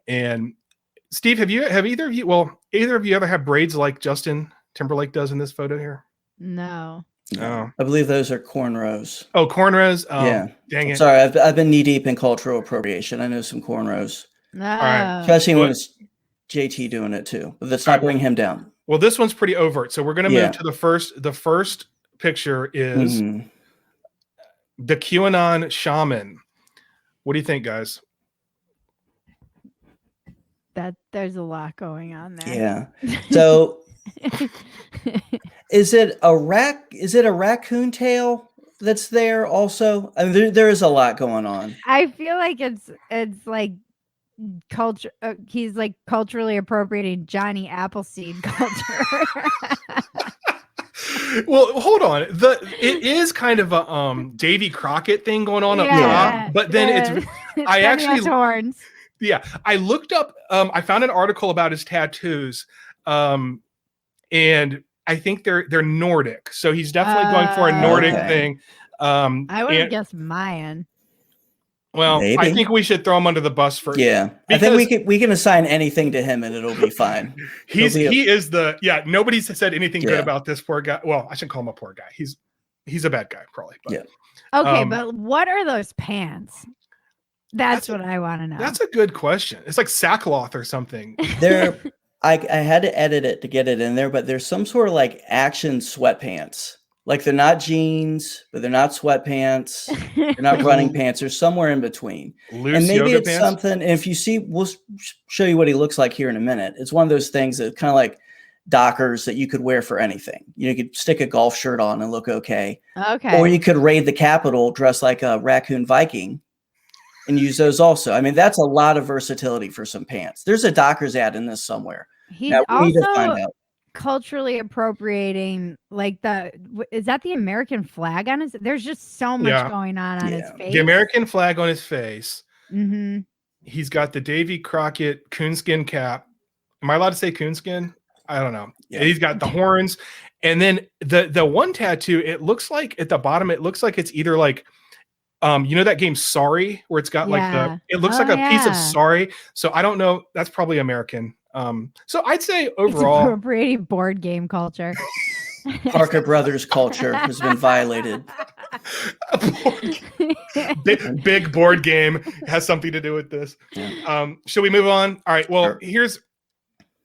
And Steve, have either of you ever had braids like Justin Timberlake does in this photo here? No. Oh. I believe those are cornrows. Oh, cornrows. Yeah. Dang it. Sorry, I've been knee deep in cultural appropriation. I know some cornrows. No. All right. Especially when it's JT doing it too. But let's not bring him down. Well, this one's pretty overt. So we're going to move to the first. The first picture is the QAnon shaman. What do you think, guys? That there's a lot going on there. Yeah. So is it a raccoon tail that's there also? I mean, there is a lot going on. I feel like it's like culture. He's like culturally appropriating Johnny Appleseed culture. Well, hold on. It is kind of a Davy Crockett thing going on up top, but then it's I actually horns. Yeah, I looked up. I found an article about his tattoos, and I think they're Nordic. So he's definitely going for a Nordic thing. I would have guessed Mayan. Well, maybe. I think we should throw him under the bus for I think we can assign anything to him and it'll be fine. Nobody's said anything good about this poor guy. Well, I shouldn't call him a poor guy. He's a bad guy, probably. But, okay, but what are those pants? That's what I want to know. That's a good question. It's like sackcloth or something. I had to edit it to get it in there, but there's some sort of like action sweatpants. Like they're not jeans, but they're not sweatpants. They're not running pants. They're somewhere in between. Loose and maybe yoga it's pants? something. And if you see, we'll show you what he looks like here in a minute. It's one of those things that kind of like Dockers that you could wear for anything. You could stick a golf shirt on and look okay. Okay. Or you could raid the Capitol dressed like a raccoon Viking and use those also. I mean, that's a lot of versatility for some pants. There's a Dockers ad in this somewhere. He's also culturally appropriating, like is that the American flag on his? There's just so much going on his face. The American flag on his face. Mm-hmm. He's got the Davy Crockett coonskin cap. Am I allowed to say coonskin? I don't know. Yeah. He's got the horns, and then the one tattoo. It looks like at the bottom. It looks like it's either like, you know that game Sorry, where it's got like it looks like a piece of Sorry. So I don't know. That's probably American. So I'd say It's overall, appropriating board game culture. Parker Brothers culture has been violated. big board game has something to do with this. Yeah. Should we move on? All right. Well, Sure.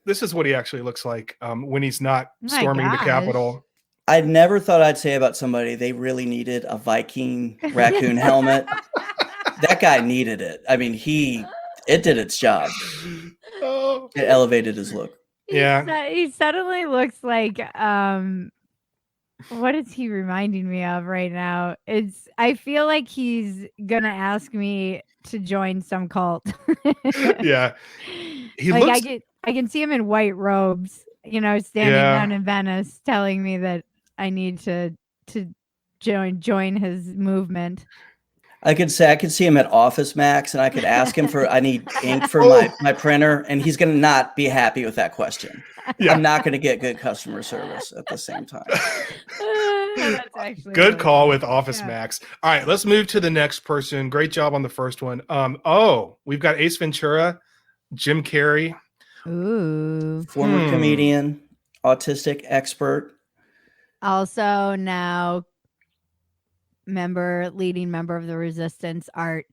this is what he actually looks like when he's not My storming the gosh. Capitol. I never thought I'd say about somebody they really needed a Viking raccoon helmet. That guy needed it. I mean, it did its job. Oh. It elevated his look. Yeah. He suddenly looks like what is he reminding me of right now? I feel like he's gonna ask me to join some cult. Yeah. He like looks I can see him in white robes, standing down in Venice telling me that I need to join his movement. I could see him at Office Max, and I could ask him I need ink for my printer, and he's going to not be happy with that question. Yeah. I'm not going to get good customer service at the same time. That's actually good call with Office Max. All right, let's move to the next person. Great job on the first one. We've got Ace Ventura, Jim Carrey. Ooh. Former comedian, autistic expert. Also now leading member of the Resistance art.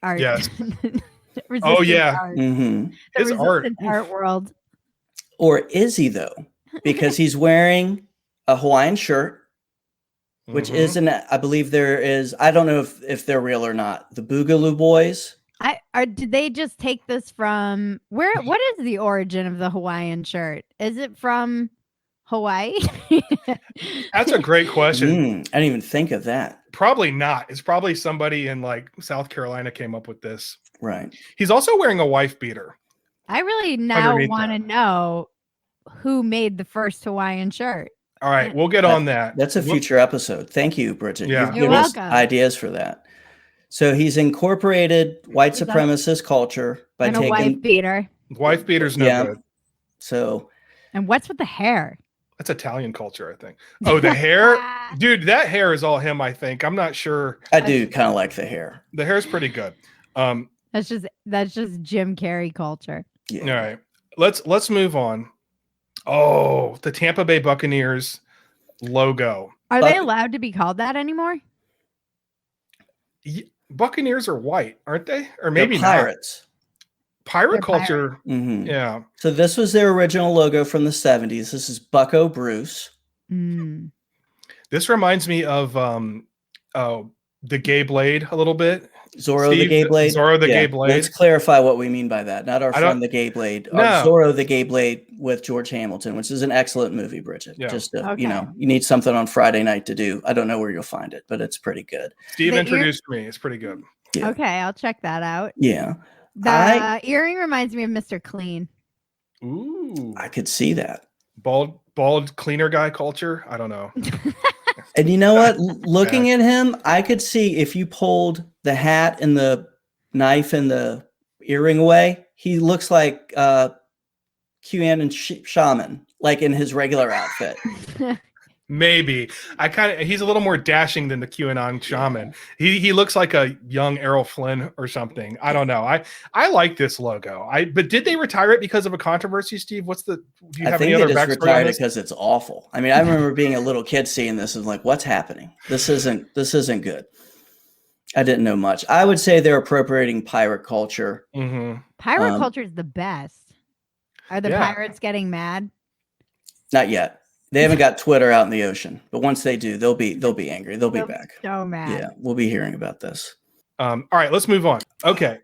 Yes. Resistance art. Mm-hmm. His art world. Or is he though? Because he's wearing a Hawaiian shirt, which isn't. I believe there is. I don't know if they're real or not. The Boogaloo Boys. Did they just take this from where? What is the origin of the Hawaiian shirt? Is it from Hawaii? That's a great question. I didn't even think of that. Probably not. It's probably somebody in like South Carolina came up with this. Right. He's also wearing a wife beater. I really now want to know who made the first Hawaiian shirt. All right, we'll get on that. That's a future episode. Thank you, Bridget. Yeah. You've given us ideas for that. So he's incorporated white supremacist culture by taking a wife beater. Wife beater's no good. So. And what's with the hair? That's Italian culture, I think. Oh, the hair? Dude, that hair is all him, I think. I'm not sure. I do kind of like the hair. The hair's pretty good. That's just Jim Carrey culture. Yeah. All right. Let's move on. Oh, the Tampa Bay Buccaneers logo. Are they allowed to be called that anymore? Buccaneers are white, aren't they? Or maybe pirates. Pirate culture. Mm-hmm. Yeah. So this was their original logo from the 70s. This is Bucko Bruce. This reminds me of the Gay Blade a little bit. Zorro the Gay Blade. Zorro the Gay Blade. Let's clarify what we mean by that. Not our friend the Gay Blade. No. Zorro the Gay Blade with George Hamilton, which is an excellent movie, Bridget. Yeah. Just you need something on Friday night to do. I don't know where you'll find it, but it's pretty good. Steve introduced me. It's pretty good. Yeah. Okay, I'll check that out. Yeah. The earring reminds me of Mr. Clean. Ooh. I could see that. Bald cleaner guy culture. I don't know. And you know what? Looking at him, I could see if you pulled the hat and the knife and the earring away, he looks like QAnon shaman, like in his regular outfit. Maybe. He's a little more dashing than the QAnon shaman. He looks like a young Errol Flynn or something. I don't know. I like this logo. But did they retire it because of a controversy, Steve? Do you have any other backstory? I think they just retired it because it's awful. I mean, I remember being a little kid seeing this and like, what's happening? This isn't good. I didn't know much. I would say they're appropriating pirate culture. Mm-hmm. Pirate culture is the best. Are the pirates getting mad? Not yet. They haven't got Twitter out in the ocean, but once they do, they'll be angry. They'll be back. So mad. Yeah, we'll be hearing about this. All right, let's move on. Okay.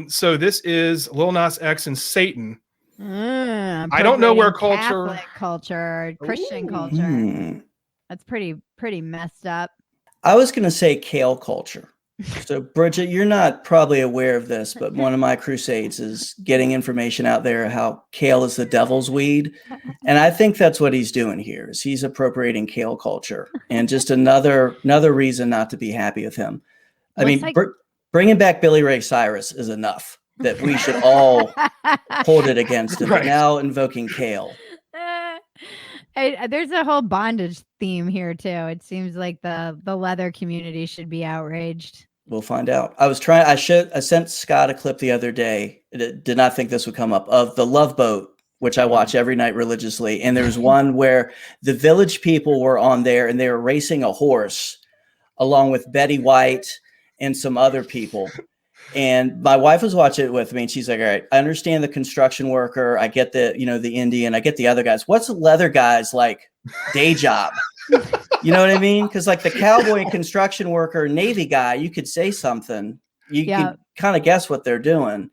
So this is Lil Nas X and Satan. I don't know where Catholic culture, Christian culture. That's pretty messed up. I was gonna say kale culture. So Bridget, you're not probably aware of this, but one of my crusades is getting information out there how kale is the devil's weed. And I think that's what he's doing here is he's appropriating kale culture and just another reason not to be happy with him. I mean, bringing back Billy Ray Cyrus is enough that we should all hold it against him. Right. But now invoking kale. There's a whole bondage theme here too. It seems like the leather community should be outraged. We'll find out. I sent Scott a clip the other day. Did not think this would come up, of the Love Boat, which I watch every night religiously. And there's one where the Village People were on there and they were racing a horse along with Betty White and some other people. And my wife was watching it with me and she's like, all right, I understand the construction worker. I get the Indian, I get the other guys. What's the leather guys like day job? You know what I mean? Because like the cowboy construction worker, Navy guy, you could say something. You can kind of guess what they're doing.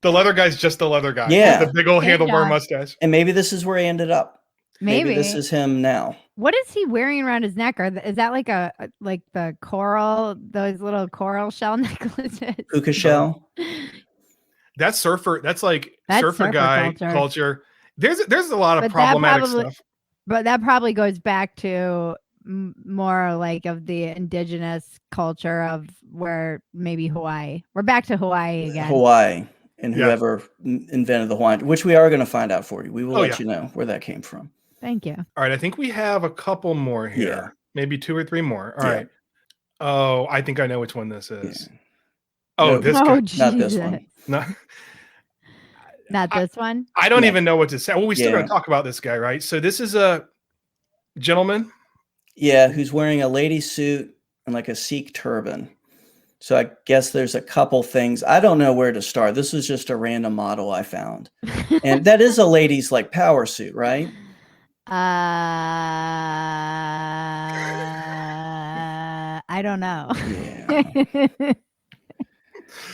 The leather guy's just the leather guy. Yeah. The big old handlebar mustache. And maybe this is where he ended up. Maybe this is him now. What is he wearing around his neck? Is that like the coral, those little coral shell necklaces? Puka shell. That's surfer. That's surfer guy culture. There's a lot of problematic stuff. But that probably goes back to more like of the indigenous culture of where maybe Hawaii. We're back to Hawaii again. Hawaii and whoever invented the Hawaiian, which we are going to find out for you. We will let you know where that came from. Thank you. All right. I think we have a couple more here. Yeah. Maybe 2 or 3 more. All right. Oh, I think I know which one this is. Yeah. Oh, this guy. Not this one. Not this one. I don't even know what to say. Well, we still got to talk about this guy, right? So this is a gentleman. Yeah, who's wearing a lady suit and like a Sikh turban. So I guess there's a couple things. I don't know where to start. This was just a random model I found. And that is a lady's like power suit, right? I don't know. Yeah.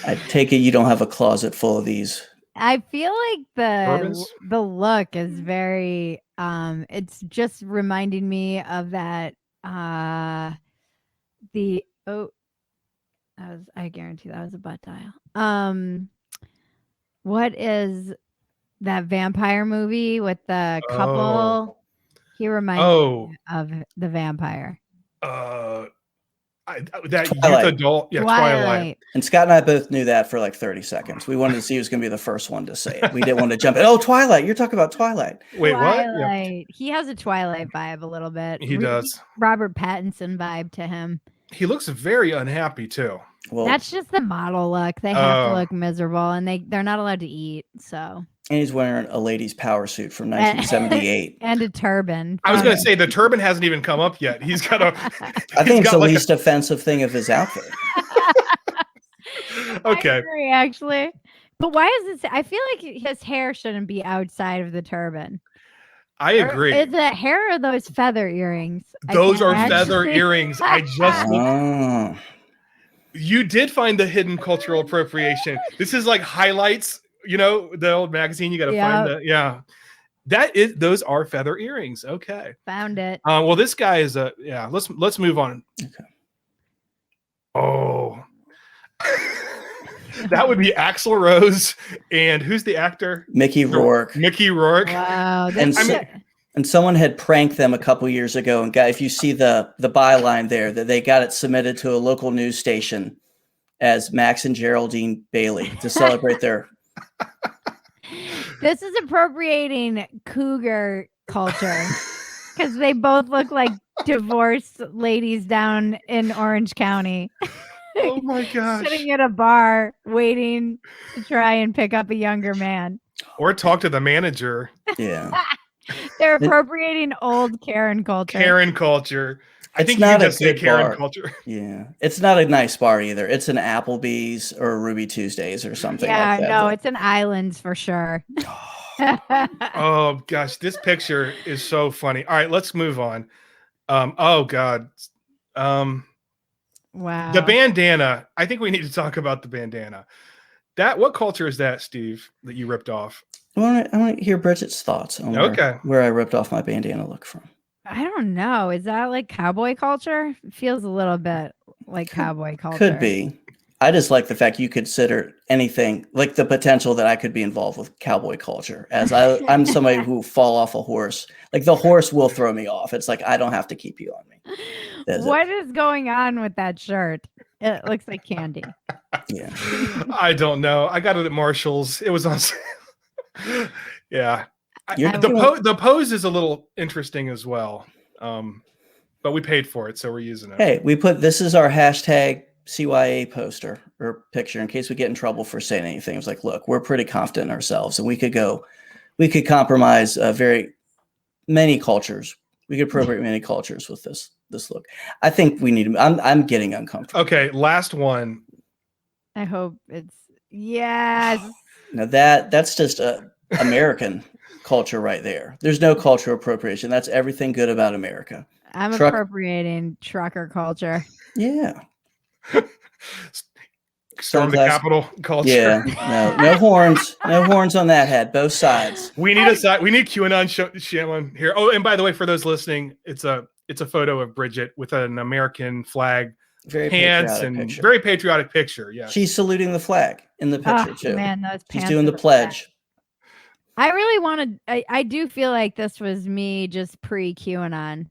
I take it you don't have a closet full of these. I feel like the look is very it's just reminding me of that I guarantee that was a butt dial. What is that vampire movie with the couple? He reminds me of the vampire. That youth adult, Twilight. And Scott and I both knew that for like 30 seconds. We wanted to see who was going to be the first one to say it. We didn't want to jump in. Oh, Twilight! You're talking about Twilight. Wait, Twilight. what? Yeah. He has a Twilight vibe a little bit. He does. Robert Pattinson vibe to him. He looks very unhappy too. Well, that's just the model look. They have to look miserable, and they're not allowed to eat. So. And he's wearing a lady's power suit from 1978. And a turban. I was going to say, the turban hasn't even come up yet. He's got a... I think it's the least offensive thing of his outfit. Okay. I agree, actually. But why is this? I feel like his hair shouldn't be outside of the turban. I agree. Is it hair or those feather earrings? Those are feather earrings. I just... You did find the hidden cultural appropriation. This is like highlights... the old magazine, you got to find that. Those are feather earrings. Okay. Found it. Well, this guy is let's move on. Okay. Oh, that would be Axl Rose. And who's the actor? Mickey Rourke. Mickey Rourke. Wow. And someone had pranked them a couple years ago. And if you see the byline there, that they got it submitted to a local news station as Max and Geraldine Bailey to celebrate their... This is appropriating cougar culture because they both look like divorced ladies down in Orange County. Oh my gosh. Sitting at a bar waiting to try and pick up a younger man. Or talk to the manager. Yeah. They're appropriating old Karen culture. Karen culture. I think not you can just say Karen bar. Culture. Yeah. It's not a nice bar either. It's an Applebee's or a Ruby Tuesdays or something like that. Yeah, no, it's an Islands for sure. Oh, gosh. This picture is so funny. All right, let's move on. Oh, God. Wow. The bandana. I think we need to talk about the bandana. What culture is that, Steve, that you ripped off? I want to hear Bridget's thoughts on where I ripped off my bandana look from. I don't know. Is that like cowboy culture? It feels a little bit like cowboy culture. Could be. I just like the fact you consider anything, like the potential that I could be involved with cowboy culture, as I'm somebody who fall off a horse. Like the horse will throw me off. It's like, I don't have to keep you on me. What is going on with that shirt? It looks like candy. Yeah. I don't know. I got it at Marshall's. It was on sale. Yeah. The pose is a little interesting as well, but we paid for it, so we're using it. Hey, this is our hashtag CYA poster or picture in case we get in trouble for saying anything. It was like, look, we're pretty confident in ourselves, and we could compromise many cultures. We could appropriate many cultures with this look. I think we need. I'm getting uncomfortable. Okay, last one. I hope it's yes. Now that's just American culture right there. There's no cultural appropriation. That's everything good about America. I'm appropriating trucker culture. Yeah. Storm the Capitol culture. Yeah. No horns. No horns on that head. Both sides. We need We need QAnon shaman here. Oh, and by the way, for those listening, it's a photo of Bridget with an American flag, very pants, and picture. Very patriotic picture. Yeah, she's saluting the flag in the picture too. Man, those she's doing the pledge. I really wanted. I do feel like this was me just pre QAnon.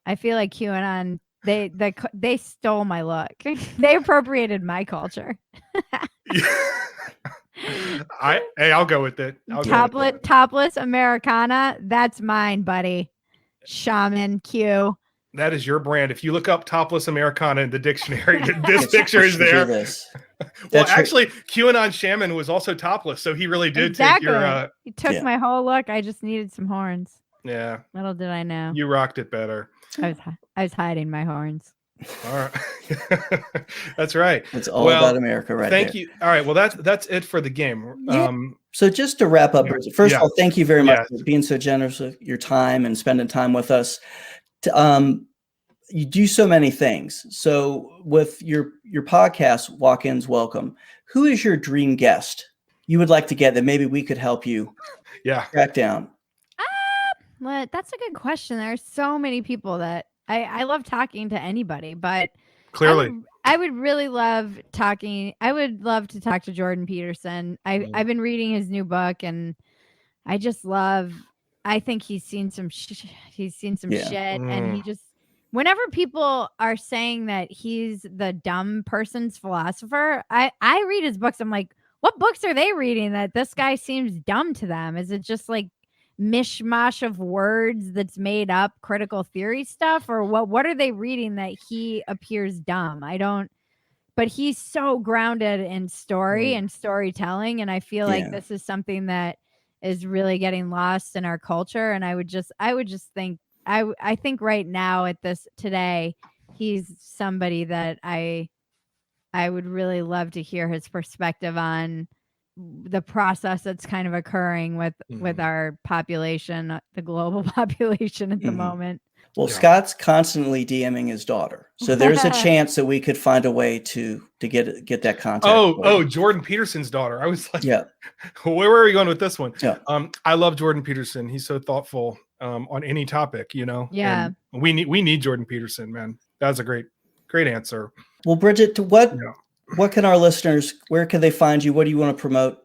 I feel like QAnon. They stole my look. They appropriated my culture. I'll go with it. Topless Americana. That's mine, buddy. Shaman Q. That is your brand. If you look up topless Americana in the dictionary, this picture is there. Well, actually, QAnon shaman was also topless, so he really did take your. He took my whole look. I just needed some horns. Yeah. Little did I know. You rocked it better. I was hiding my horns. All right. That's right. It's all about America right Thank you. All right. Well, that's it for the game. Yeah. So just to wrap up, first of all, thank you very much for being so generous with your time and spending time with us. You do so many things. So with your podcast, Walk-Ins Welcome, who is your dream guest you would like to get that maybe we could help you track down? That's a good question. There are so many people that I love talking to anybody, but clearly I would really love talking. I would love to talk to Jordan Peterson. I've been reading his new book, and I just love. I think he's seen some shit, and he just. Whenever people are saying that he's the dumb person's philosopher, I read his books. I'm like, what books are they reading that this guy seems dumb to them? Is it just like mishmash of words that's made up critical theory stuff, or what are they reading that he appears dumb? I don't. But he's so grounded in story and storytelling, and I feel like this is something that is really getting lost in our culture. And I would just think. I think right now today, he's somebody that I would really love to hear his perspective on the process that's kind of occurring with our population, the global population at the moment. Well, Scott's constantly DMing his daughter, so there's a chance that we could find a way to get that contact. Oh, Jordan Peterson's daughter. I was like, where are we going with this one? Yeah. I love Jordan Peterson. He's so thoughtful. On any topic, Yeah. And we need Jordan Peterson, man. That's a great answer. Well, Bridget, what can our listeners, where can they find you? What do you want to promote?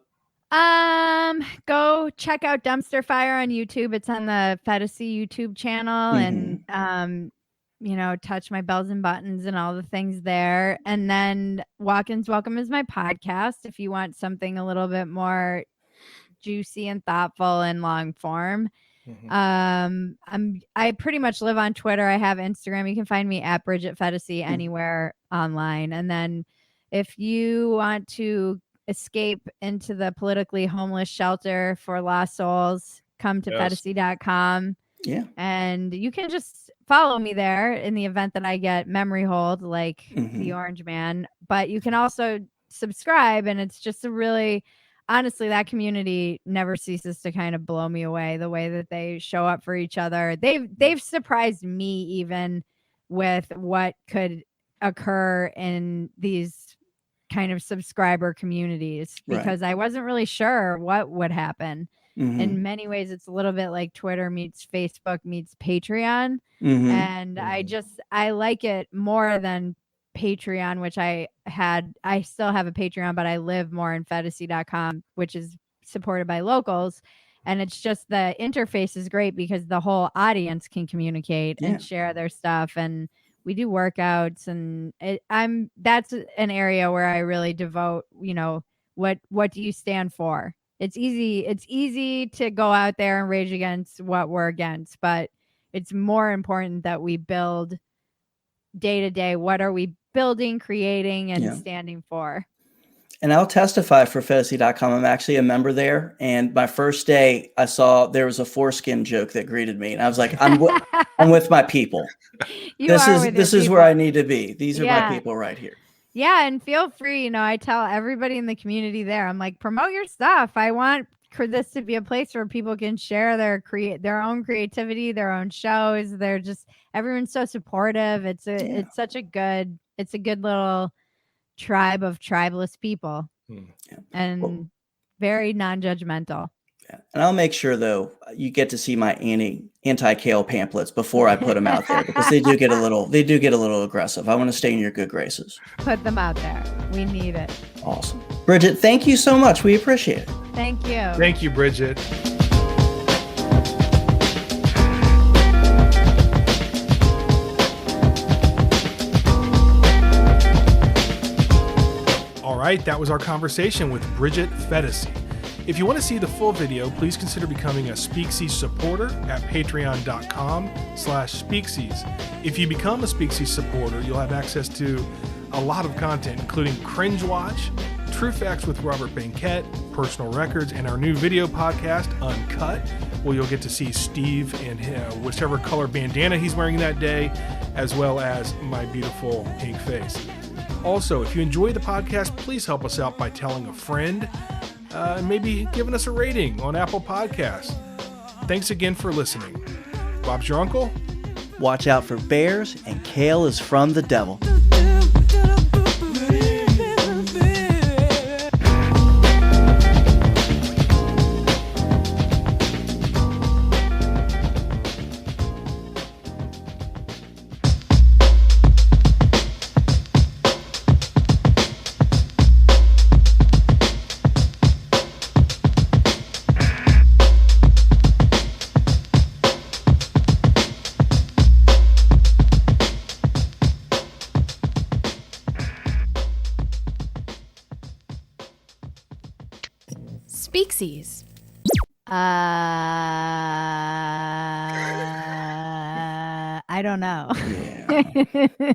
Go check out Dumpster Fire on YouTube. It's on the Phetasy YouTube channel, and touch my bells and buttons and all the things there. And then Walk-Ins Welcome is my podcast. If you want something a little bit more juicy and thoughtful and long form. I pretty much live on Twitter. I have Instagram. You can find me at Bridget Phetasy anywhere online. And then if you want to escape into the politically homeless shelter for lost souls, come to Phetasy.com. Yeah. And you can just follow me there in the event that I get memory hold like the Orange Man. But you can also subscribe, and it's just honestly, that community never ceases to kind of blow me away, the way that they show up for each other. They've surprised me even with what could occur in these kind of subscriber communities, because I wasn't really sure what would happen. In many ways, it's a little bit like Twitter meets Facebook meets Patreon. And I like it more than Patreon, which I still have a Patreon, but I live more in Phetasy.com, which is supported by locals. And it's just the interface is great because the whole audience can communicate and share their stuff. And we do workouts, and that's an area where I really devote, what do you stand for? It's easy to go out there and rage against what we're against, but it's more important that we build day to day. What are we building, creating, and Yeah. standing for. And I'll testify for Phetasy.com. I'm actually a member there. And my first day, I saw there was a foreskin joke that greeted me. And I was like, I'm with my people. This is where I need to be. These are my people right here. Yeah. And feel free. I tell everybody in the community there, I'm like, promote your stuff. I want this to be a place where people can share their own creativity, their own shows. Everyone's so supportive. It's a good little tribe of tribeless people, and very non-judgmental. Yeah. And I'll make sure though you get to see my anti-kale pamphlets before I put them out there, because they do get a little aggressive. I want to stay in your good graces. Put them out there. We need it. Awesome. Bridget, thank you so much. We appreciate it. Thank you. Thank you, Bridget. All right, that was our conversation with Bridget Phetasy. If you want to see the full video, please consider becoming a Speaksy supporter at patreon.com/Speaksies. If you become a Speaksy supporter, you'll have access to a lot of content, including Cringe Watch, True Facts with Robert Bankett, Personal Records, and our new video podcast, Uncut, where you'll get to see Steve and whichever color bandana he's wearing that day, as well as my beautiful pink face. Also, if you enjoy the podcast, please help us out by telling a friend, and maybe giving us a rating on Apple Podcasts. Thanks again for listening. Bob's your uncle. Watch out for bears, and kale is from the devil. Speaksies. I don't know. Yeah.